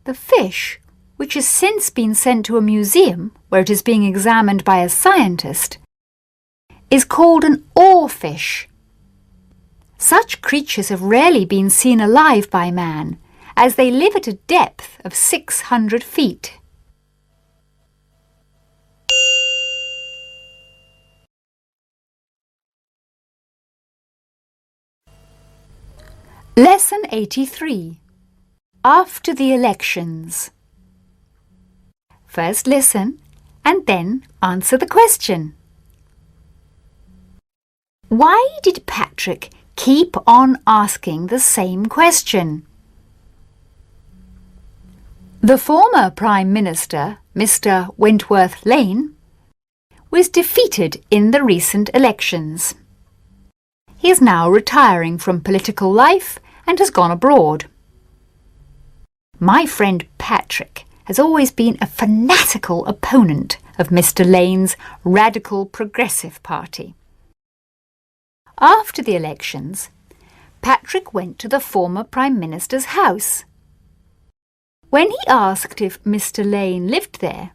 The fish, which has since been sent to a museum where it is being examined by a scientist, is called an oarfish. Such creatures have rarely been seen alive by man, as they live at a depth of 600 feet. Lesson 83. After the elections. First listen and then answer the question. Why did Patrick keep on asking the same question? The former Prime Minister, Mr. Wentworth Lane, was defeated in the recent elections. He is now retiring from political life and has gone abroad. My friend Patrick has always been a fanatical opponent of Mr. Lane's Radical Progressive Party. After the elections, Patrick went to the former Prime Minister's house. When he asked if Mr. Lane lived there,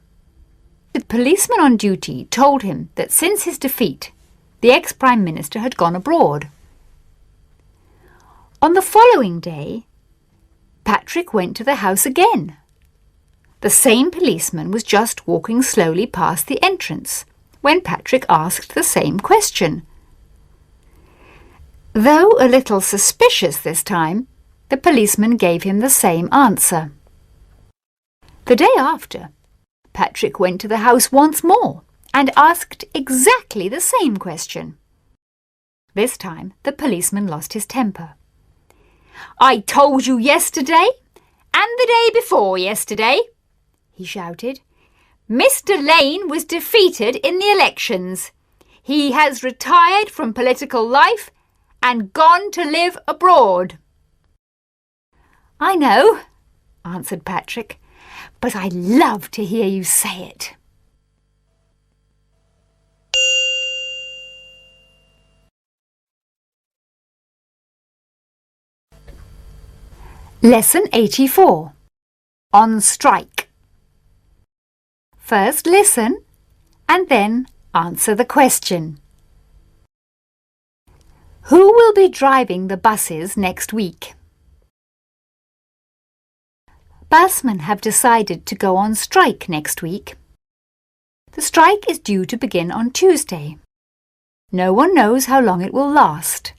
the policeman on duty told him that since his defeat, the ex-Prime Minister had gone abroad. On the following day, Patrick went to the house again. The same policeman was just walking slowly past the entrance when Patrick asked the same question. Though a little suspicious this time, the policeman gave him the same answer. The day after, Patrick went to the house once more and asked exactly the same question. This time, the policeman lost his temper. "I told you yesterday, and the day before yesterday," he shouted. "Mr. Lane was defeated in the elections. He has retired from political life and gone to live abroad." "I know," answered Patrick, "but I love to hear you say it." Lesson 84. On strike. First listen and then answer the question. Who will be driving the buses next week? Busmen have decided to go on strike next week. The strike is due to begin on Tuesday. No one knows how long it will last.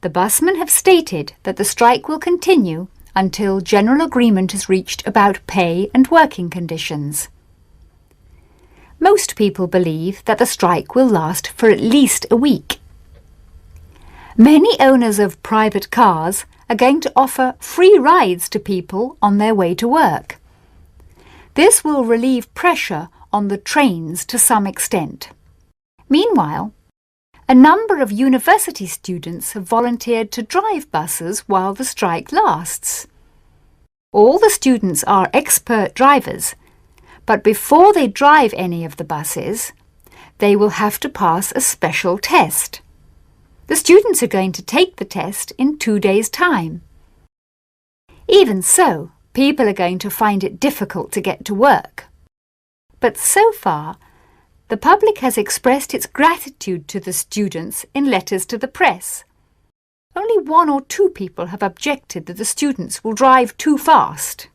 The busmen have stated that the strike will continue until general agreement is reached about pay and working conditions. Most people believe that the strike will last for at least a week. Many owners of private cars are going to offer free rides to people on their way to work. This will relieve pressure on the trains to some extent. Meanwhile, a number of university students have volunteered to drive buses while the strike lasts. All the students are expert drivers, but before they drive any of the buses, they will have to pass a special test. The students are going to take the test in 2 days' time. Even so, people are going to find it difficult to get to work. But so far, the public has expressed its gratitude to the students in letters to the press. Only 1 or 2 people have objected that the students will drive too fast.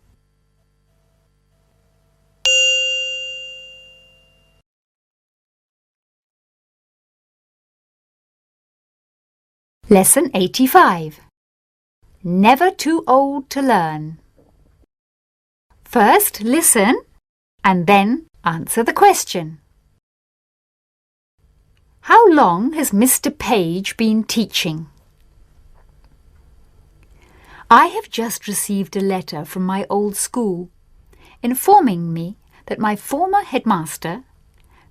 Lesson 85. Never too old to learn. First listen and then answer the question. How long has Mr. Page been teaching? I have just received a letter from my old school informing me that my former headmaster,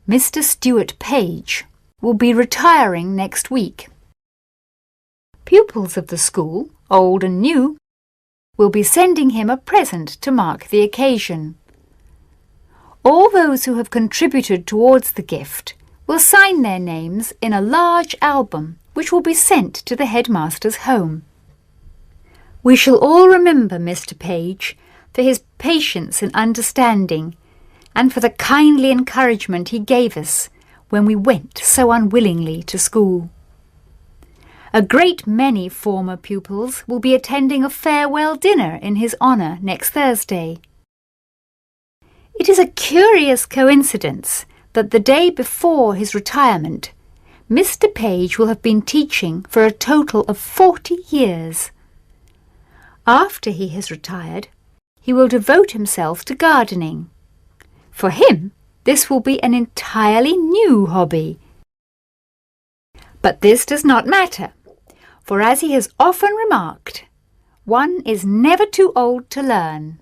Mr. Stuart Page, will be retiring next week. Pupils of the school, old and new, will be sending him a present to mark the occasion. All those who have contributed towards the gift will sign their names in a large album which will be sent to the headmaster's home. We shall all remember Mr. Page for his patience and understanding and for the kindly encouragement he gave us when we went so unwillingly to school. A great many former pupils will be attending a farewell dinner in his honour next Thursday. It is a curious coincidence that the day before his retirement, Mr. Page will have been teaching for a total of 40 years. After he has retired, he will devote himself to gardening. For him, this will be an entirely new hobby. But this does not matter, for as he has often remarked, one is never too old to learn.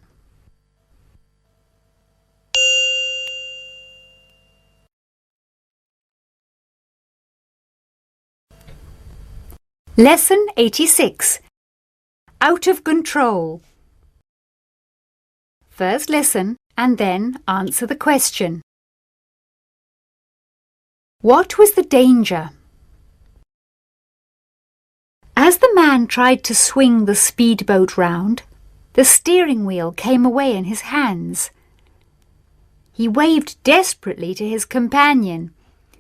Lesson 86. Out of control. First listen and then answer the question. What was the danger? As the man tried to swing the speedboat round, the steering wheel came away in his hands. He waved desperately to his companion,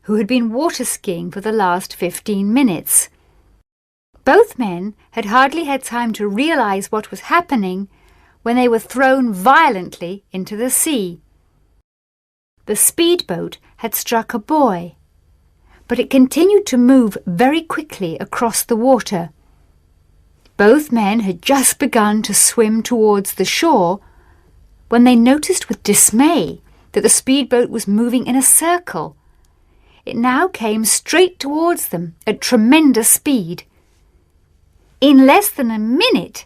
who had been water skiing for the last 15 minutes. Both men had hardly had time to realise what was happening when they were thrown violently into the sea. The speedboat had struck a buoy, but it continued to move very quickly across the water. Both men had just begun to swim towards the shore when they noticed with dismay that the speedboat was moving in a circle. It now came straight towards them at tremendous speed. In less than a minute,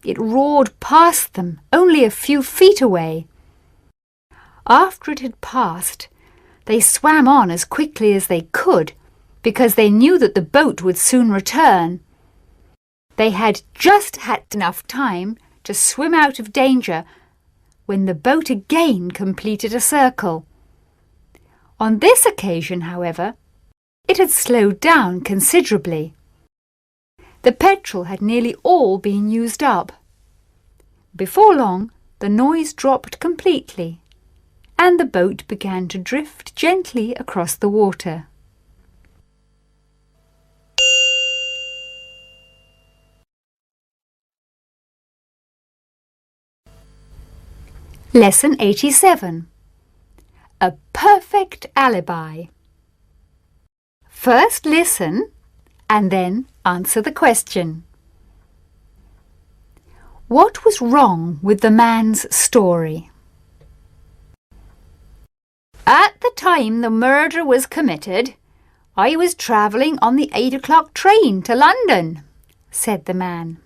it roared past them only a few feet away. After it had passed, they swam on as quickly as they could because they knew that the boat would soon return. They had just had enough time to swim out of danger when the boat again completed a circle. On this occasion, however, it had slowed down considerably. The petrol had nearly all been used up. Before long, the noise dropped completely, and the boat began to drift gently across the water. Lesson 87. A perfect alibi. First listen and then answer the question. What was wrong with the man's story? At the time the murder was committed, I was travelling on the 8 o'clock train to London, said the man.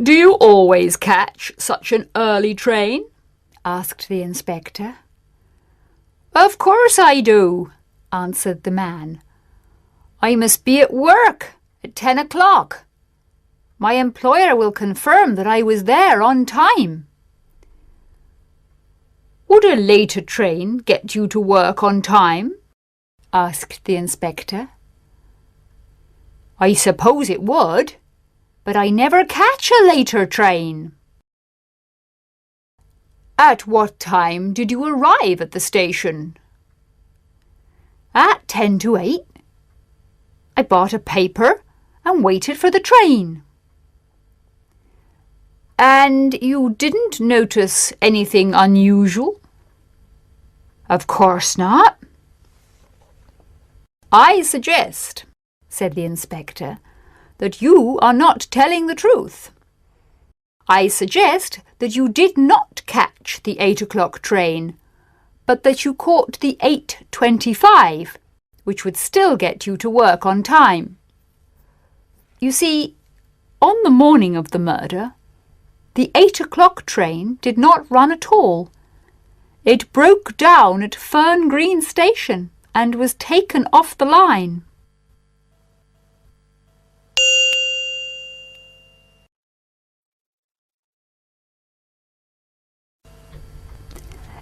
Do you always catch such an early train? Asked the inspector. Of course I do, answered the man. I must be at work at 10 o'clock. My employer will confirm that I was there on time. Would a later train get you to work on time? Asked the inspector. I suppose it would, but I never catch a later train. At what time did you arrive at the station? At 10 to 8. I bought a paper and waited for the train. And you didn't notice anything unusual? Of course not. I suggest, said the inspector, "that you are not telling the truth. I suggest that you did not catch the 8 o'clock train, but that you caught the 8:25, which would still get you to work on time. You see, on the morning of the murder, the 8 o'clock train did not run at all. It broke down at Fern Green Station and was taken off the line."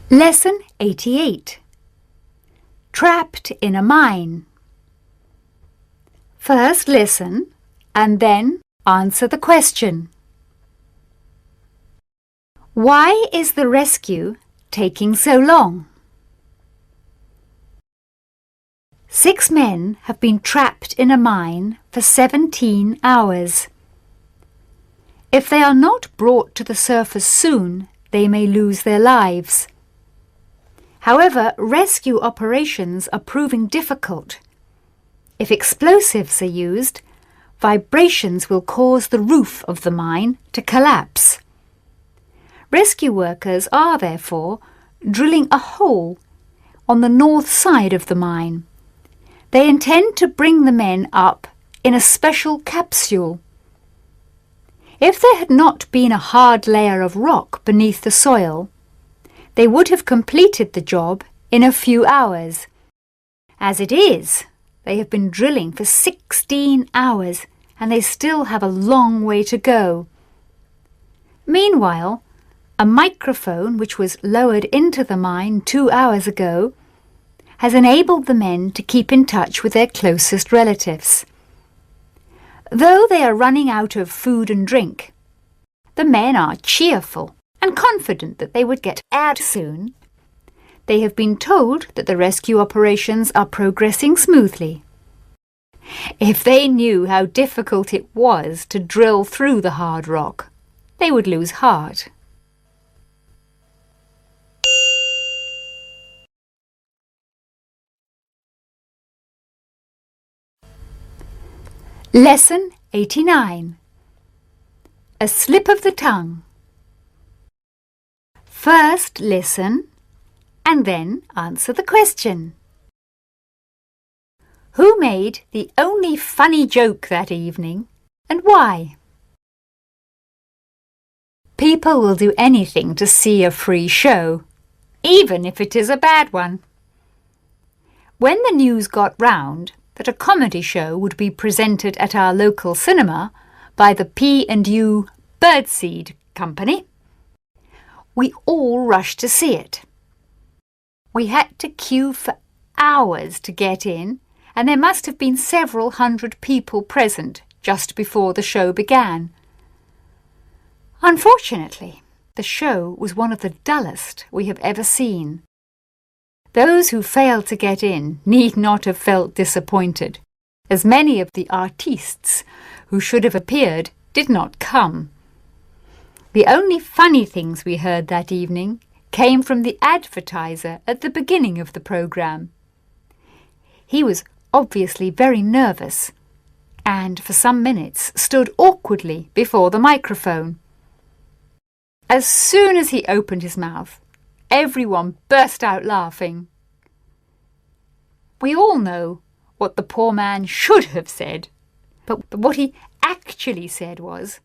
Lesson 88. Trapped in a mine. First listen and then answer the question. Why is the rescue taking so long? 6 men have been trapped in a mine for 17 hours. If they are not brought to the surface soon, they may lose their lives. However, rescue operations are proving difficult. If explosives are used, vibrations will cause the roof of the mine to collapse. Rescue workers are, therefore, drilling a hole on the north side of the mine. They intend to bring the men up in a special capsule. If there had not been a hard layer of rock beneath the soil, they would have completed the job in a few hours. As it is, they have been drilling for 16 hours and they still have a long way to go. Meanwhile, a microphone which was lowered into the mine 2 hours ago has enabled the men to keep in touch with their closest relatives. Though they are running out of food and drink, the men are cheerful and confident that they would get out soon. They have been told that the rescue operations are progressing smoothly. If they knew how difficult it was to drill through the hard rock, they would lose heart. Lesson 89. A slip of the tongue. First listen and then answer the question. Who made the only funny joke that evening and why? People will do anything to see a free show, even if it is a bad one. When the news got round that a comedy show would be presented at our local cinema by the P&U Birdseed Company, we all rushed to see it. We had to queue for hours to get in, and there must have been several hundred people present just before the show began. Unfortunately, the show was one of the dullest we have ever seen. Those who failed to get in need not have felt disappointed, as many of the artistes who should have appeared did not come. The only funny things we heard that evening came from the advertiser at the beginning of the programme. He was obviously very nervous and for some minutes stood awkwardly before the microphone. As soon as he opened his mouth, everyone burst out laughing. We all know what the poor man should have said, but what he actually said was,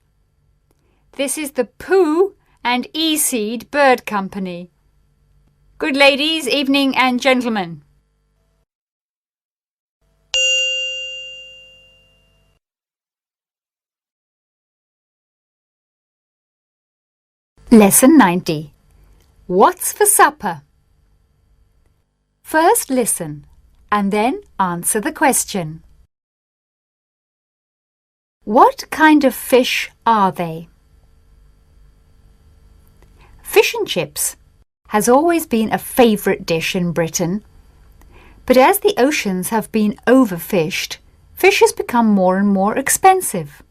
"This is the Pooh and E-Seed Bird Company. Good ladies, evening and gentlemen." Lesson 90. What's for supper? First listen and then answer the question. What kind of fish are they? Fish and chips has always been a favourite dish in Britain, but as the oceans have been overfished, fish has become more and more expensive.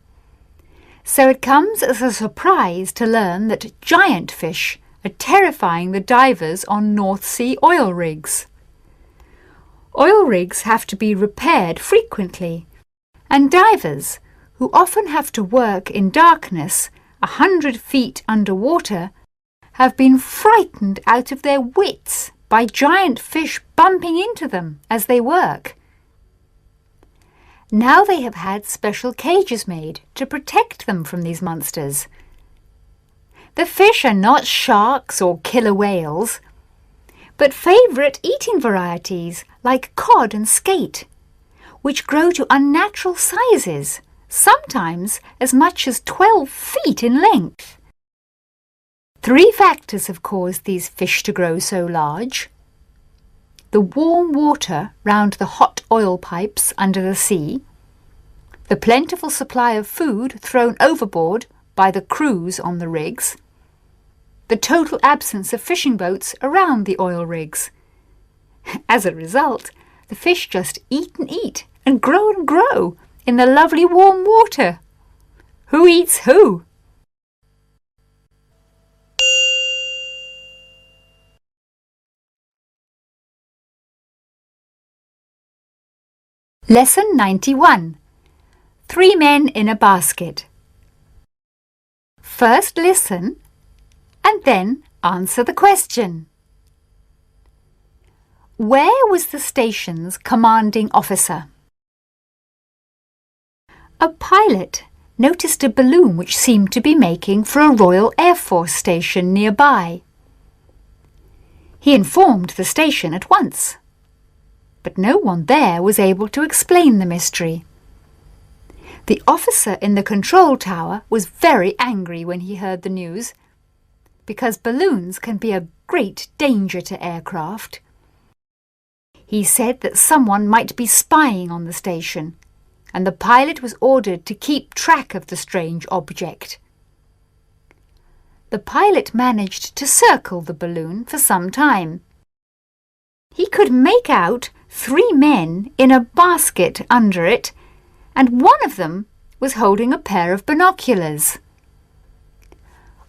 So it comes as a surprise to learn that giant fish are terrifying the divers on North Sea oil rigs. Oil rigs have to be repaired frequently And divers, who often have to work in darkness 100 feet underwater, have been frightened out of their wits by giant fish bumping into them as they work. Now they have had special cages made to protect them from these monsters. The fish are not sharks or killer whales, but favourite eating varieties like cod and skate, which grow to unnatural sizes, sometimes as much as 12 feet in length. 3 factors have caused these fish to grow so large: the warm water round the hot oil pipes under the sea, the plentiful supply of food thrown overboard by the crews on the rigs, the total absence of fishing boats around the oil rigs. As a result, the fish just eat and grow in the lovely warm water. Who eats who? Lesson 91. 3 men in a basket. First listen and then answer the question. Where was the station's commanding officer? A pilot noticed a balloon which seemed to be making for a Royal Air Force station nearby. He informed the station at once, but no one there was able to explain the mystery. The officer in the control tower was very angry when he heard the news, because balloons can be a great danger to aircraft. He said that someone might be spying on the station, and the pilot was ordered to keep track of the strange object. The pilot managed to circle the balloon for some time. He could make out 3 men in a basket under it, and one of them was holding a pair of binoculars.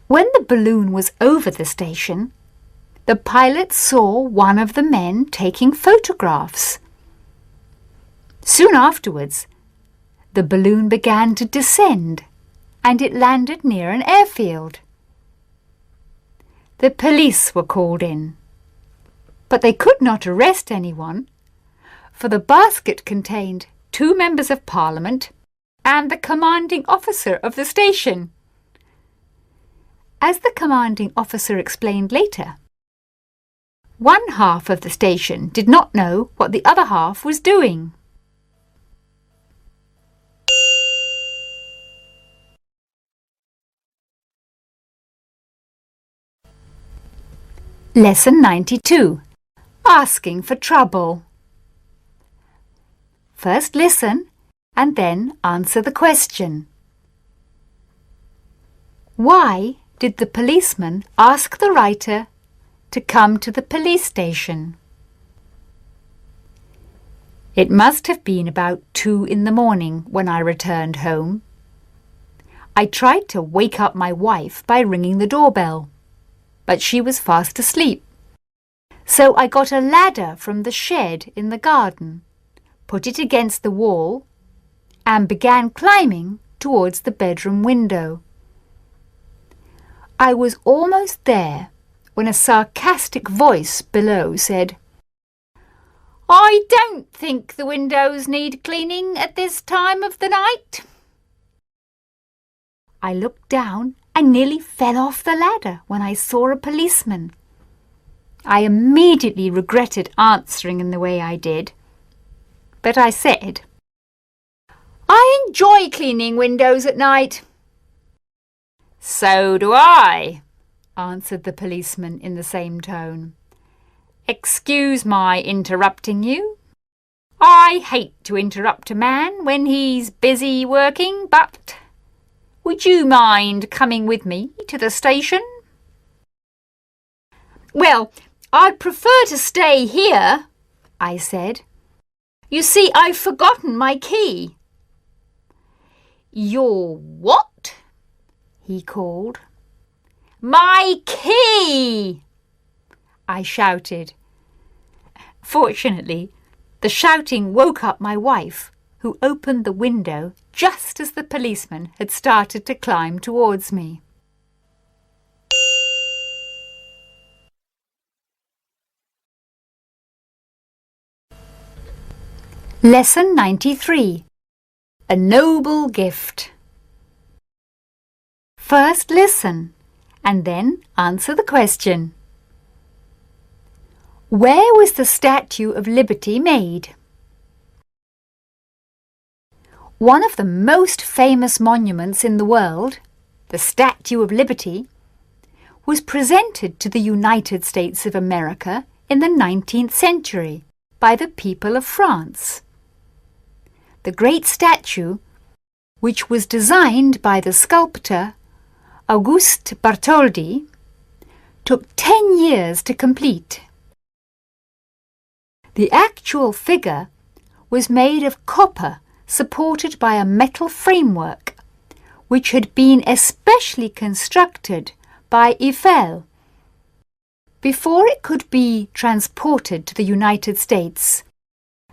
When the balloon was over the station, the pilot saw one of the men taking photographs. Soon afterwards, the balloon began to descend, and it landed near an airfield. The police were called in, but they could not arrest anyone, for the basket contained 2 members of Parliament and the commanding officer of the station. As the commanding officer explained later, one half of the station did not know what the other half was doing. Lesson 92. Asking for trouble. First listen and then answer the question. Why did the policeman ask the writer to come to the police station? It must have been about 2 in the morning when I returned home. I tried to wake up my wife by ringing the doorbell, but she was fast asleep. So I got a ladder from the shed in the garden, put it against the wall, and began climbing towards the bedroom window. I was almost there when a sarcastic voice below said, "I don't think the windows need cleaning at this time of the night." I looked down and nearly fell off the ladder when I saw a policeman. I immediately regretted answering in the way I did, but I said, "I enjoy cleaning windows at night." "So do I," answered the policeman in the same tone. "Excuse my interrupting you. I hate to interrupt a man when he's busy working, but would you mind coming with me to the station?" "Well, I'd prefer to stay here," I said. "You see, I've forgotten my key." "Your what?" he called. "My key!" I shouted. Fortunately, the shouting woke up my wife, who opened the window just as the policeman had started to climb towards me. Lesson 93. A noble gift. First listen and then answer the question. Where was the Statue of Liberty made? One of the most famous monuments in the world, the Statue of Liberty, was presented to the United States of America in the 19th century by the people of France. The great statue, which was designed by the sculptor Auguste Bartholdi, took 10 years to complete. The actual figure was made of copper supported by a metal framework, which had been especially constructed by Eiffel. Before it could be transported to the United States,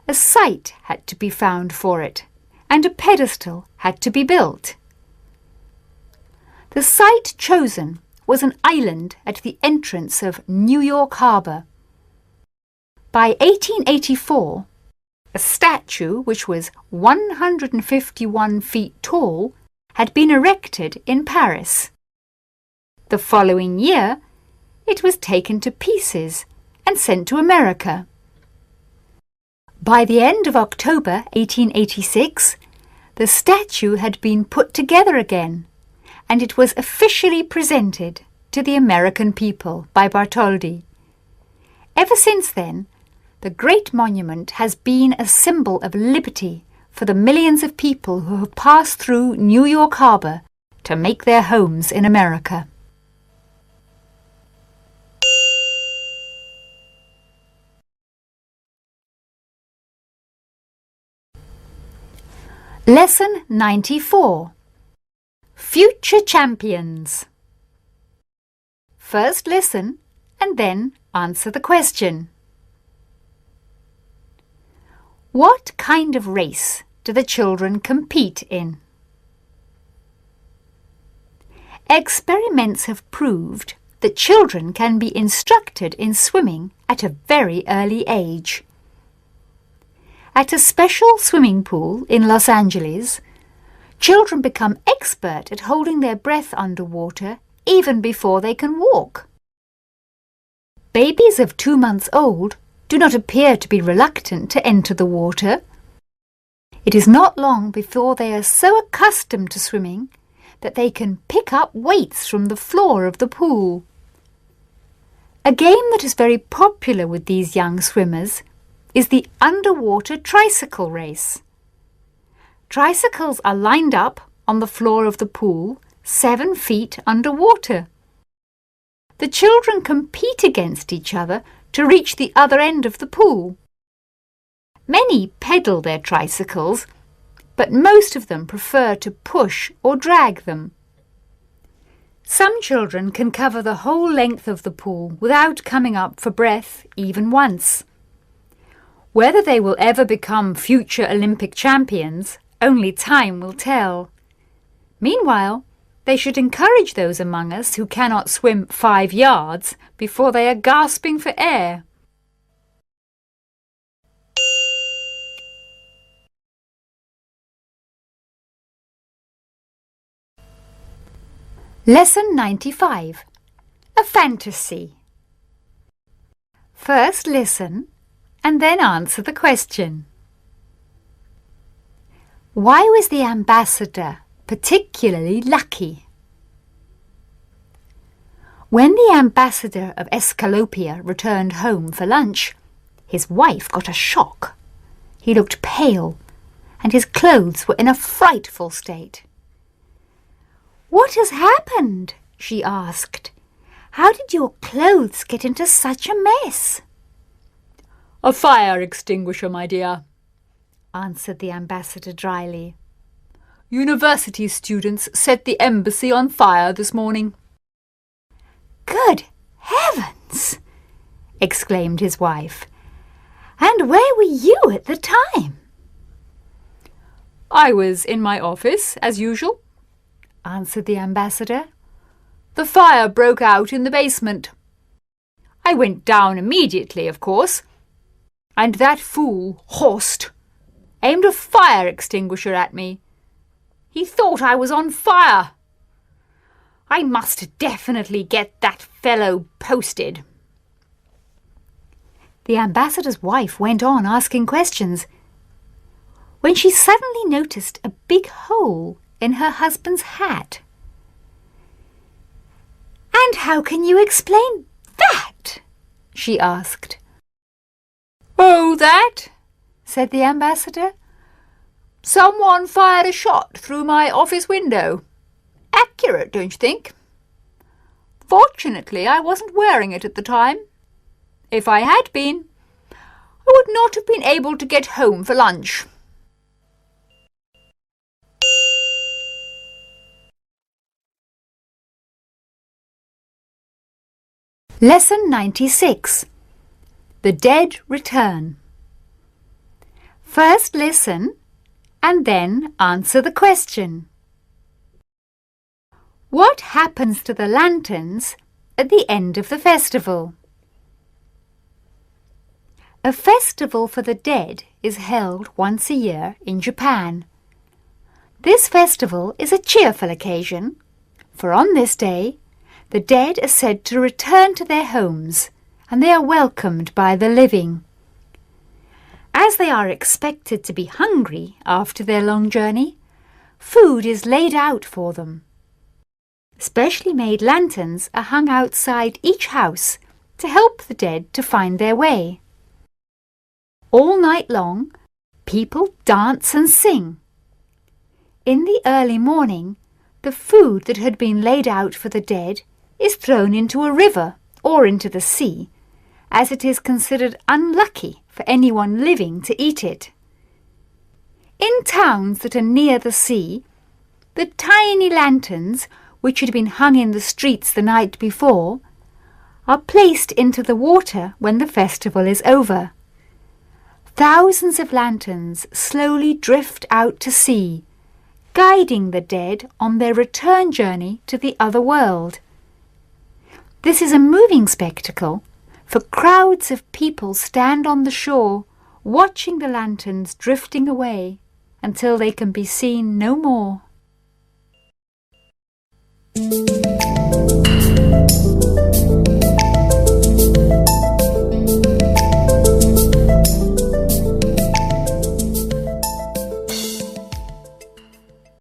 a site had to be found for it, and a pedestal had to be built. The site chosen was an island at the entrance of New York Harbor. By 1884, a statue which was 151 feet tall had been erected in Paris. The following year, it was taken to pieces and sent to America. By the end of October 1886, the statue had been put together again, and it was officially presented to the American people by Bartholdi. Ever since then, the great monument has been a symbol of liberty for the millions of people who have passed through New York Harbor to make their homes in America. Lesson 94. Future Champions. First listen and then answer the question. What kind of race do the children compete in? Experiments have proved that children can be instructed in swimming at a very early age. At a special swimming pool in Los Angeles, children become expert at holding their breath underwater even before they can walk. Babies of 2 months old do not appear to be reluctant to enter the water. It is not long before they are so accustomed to swimming that they can pick up weights from the floor of the pool. A game that is very popular with these young swimmers is the underwater tricycle race. Tricycles are lined up on the floor of the pool 7 feet underwater. The children compete against each other to reach the other end of the pool. Many pedal their tricycles, but most of them prefer to push or drag them. Some children can cover the whole length of the pool without coming up for breath even once. Whether they will ever become future Olympic champions, only time will tell. Meanwhile, they should encourage those among us who cannot swim 5 yards before they are gasping for air. Lesson 95. A fantasy. First listen and then answer the question. Why was the ambassador particularly lucky? When the ambassador of Escalopia returned home for lunch, his wife got a shock. He looked pale, and his clothes were in a frightful state. "What has happened?" she asked. "How did your clothes get into such a mess?" "A fire extinguisher, my dear," answered the ambassador dryly. "University students set the embassy on fire this morning." "Good heavens!" exclaimed his wife. "And where were you at the time?" "I was in my office, as usual," answered the ambassador. "The fire broke out in the basement. I went down immediately, of course, and that fool, Horst, aimed a fire extinguisher at me. He thought I was on fire. I must definitely get that fellow posted." The ambassador's wife went on asking questions, when she suddenly noticed a big hole in her husband's hat. "And how can you explain that?" she asked. "Oh, that," said the ambassador. "Someone fired a shot through my office window. Accurate, don't you think? Fortunately, I wasn't wearing it at the time. If I had been, I would not have been able to get home for lunch." Lesson 96. The Dead Return. First listen and then answer the question. What happens to the lanterns at the end of the festival? A festival for the dead is held once a year in Japan. This festival is a cheerful occasion, for on this day the dead are said to return to their homes and they are welcomed by the living. As they are expected to be hungry after their long journey, food is laid out for them. Specially made lanterns are hung outside each house to help the dead to find their way. All night long, people dance and sing. In the early morning, the food that had been laid out for the dead is thrown into a river or into the sea, as it is considered unlucky for anyone living to eat it. In towns that are near the sea, the tiny lanterns, which had been hung in the streets the night before, are placed into the water when the festival is over. Thousands of lanterns slowly drift out to sea, guiding the dead on their return journey to the other world. This is a moving spectacle, for crowds of people stand on the shore, watching the lanterns drifting away until they can be seen no more.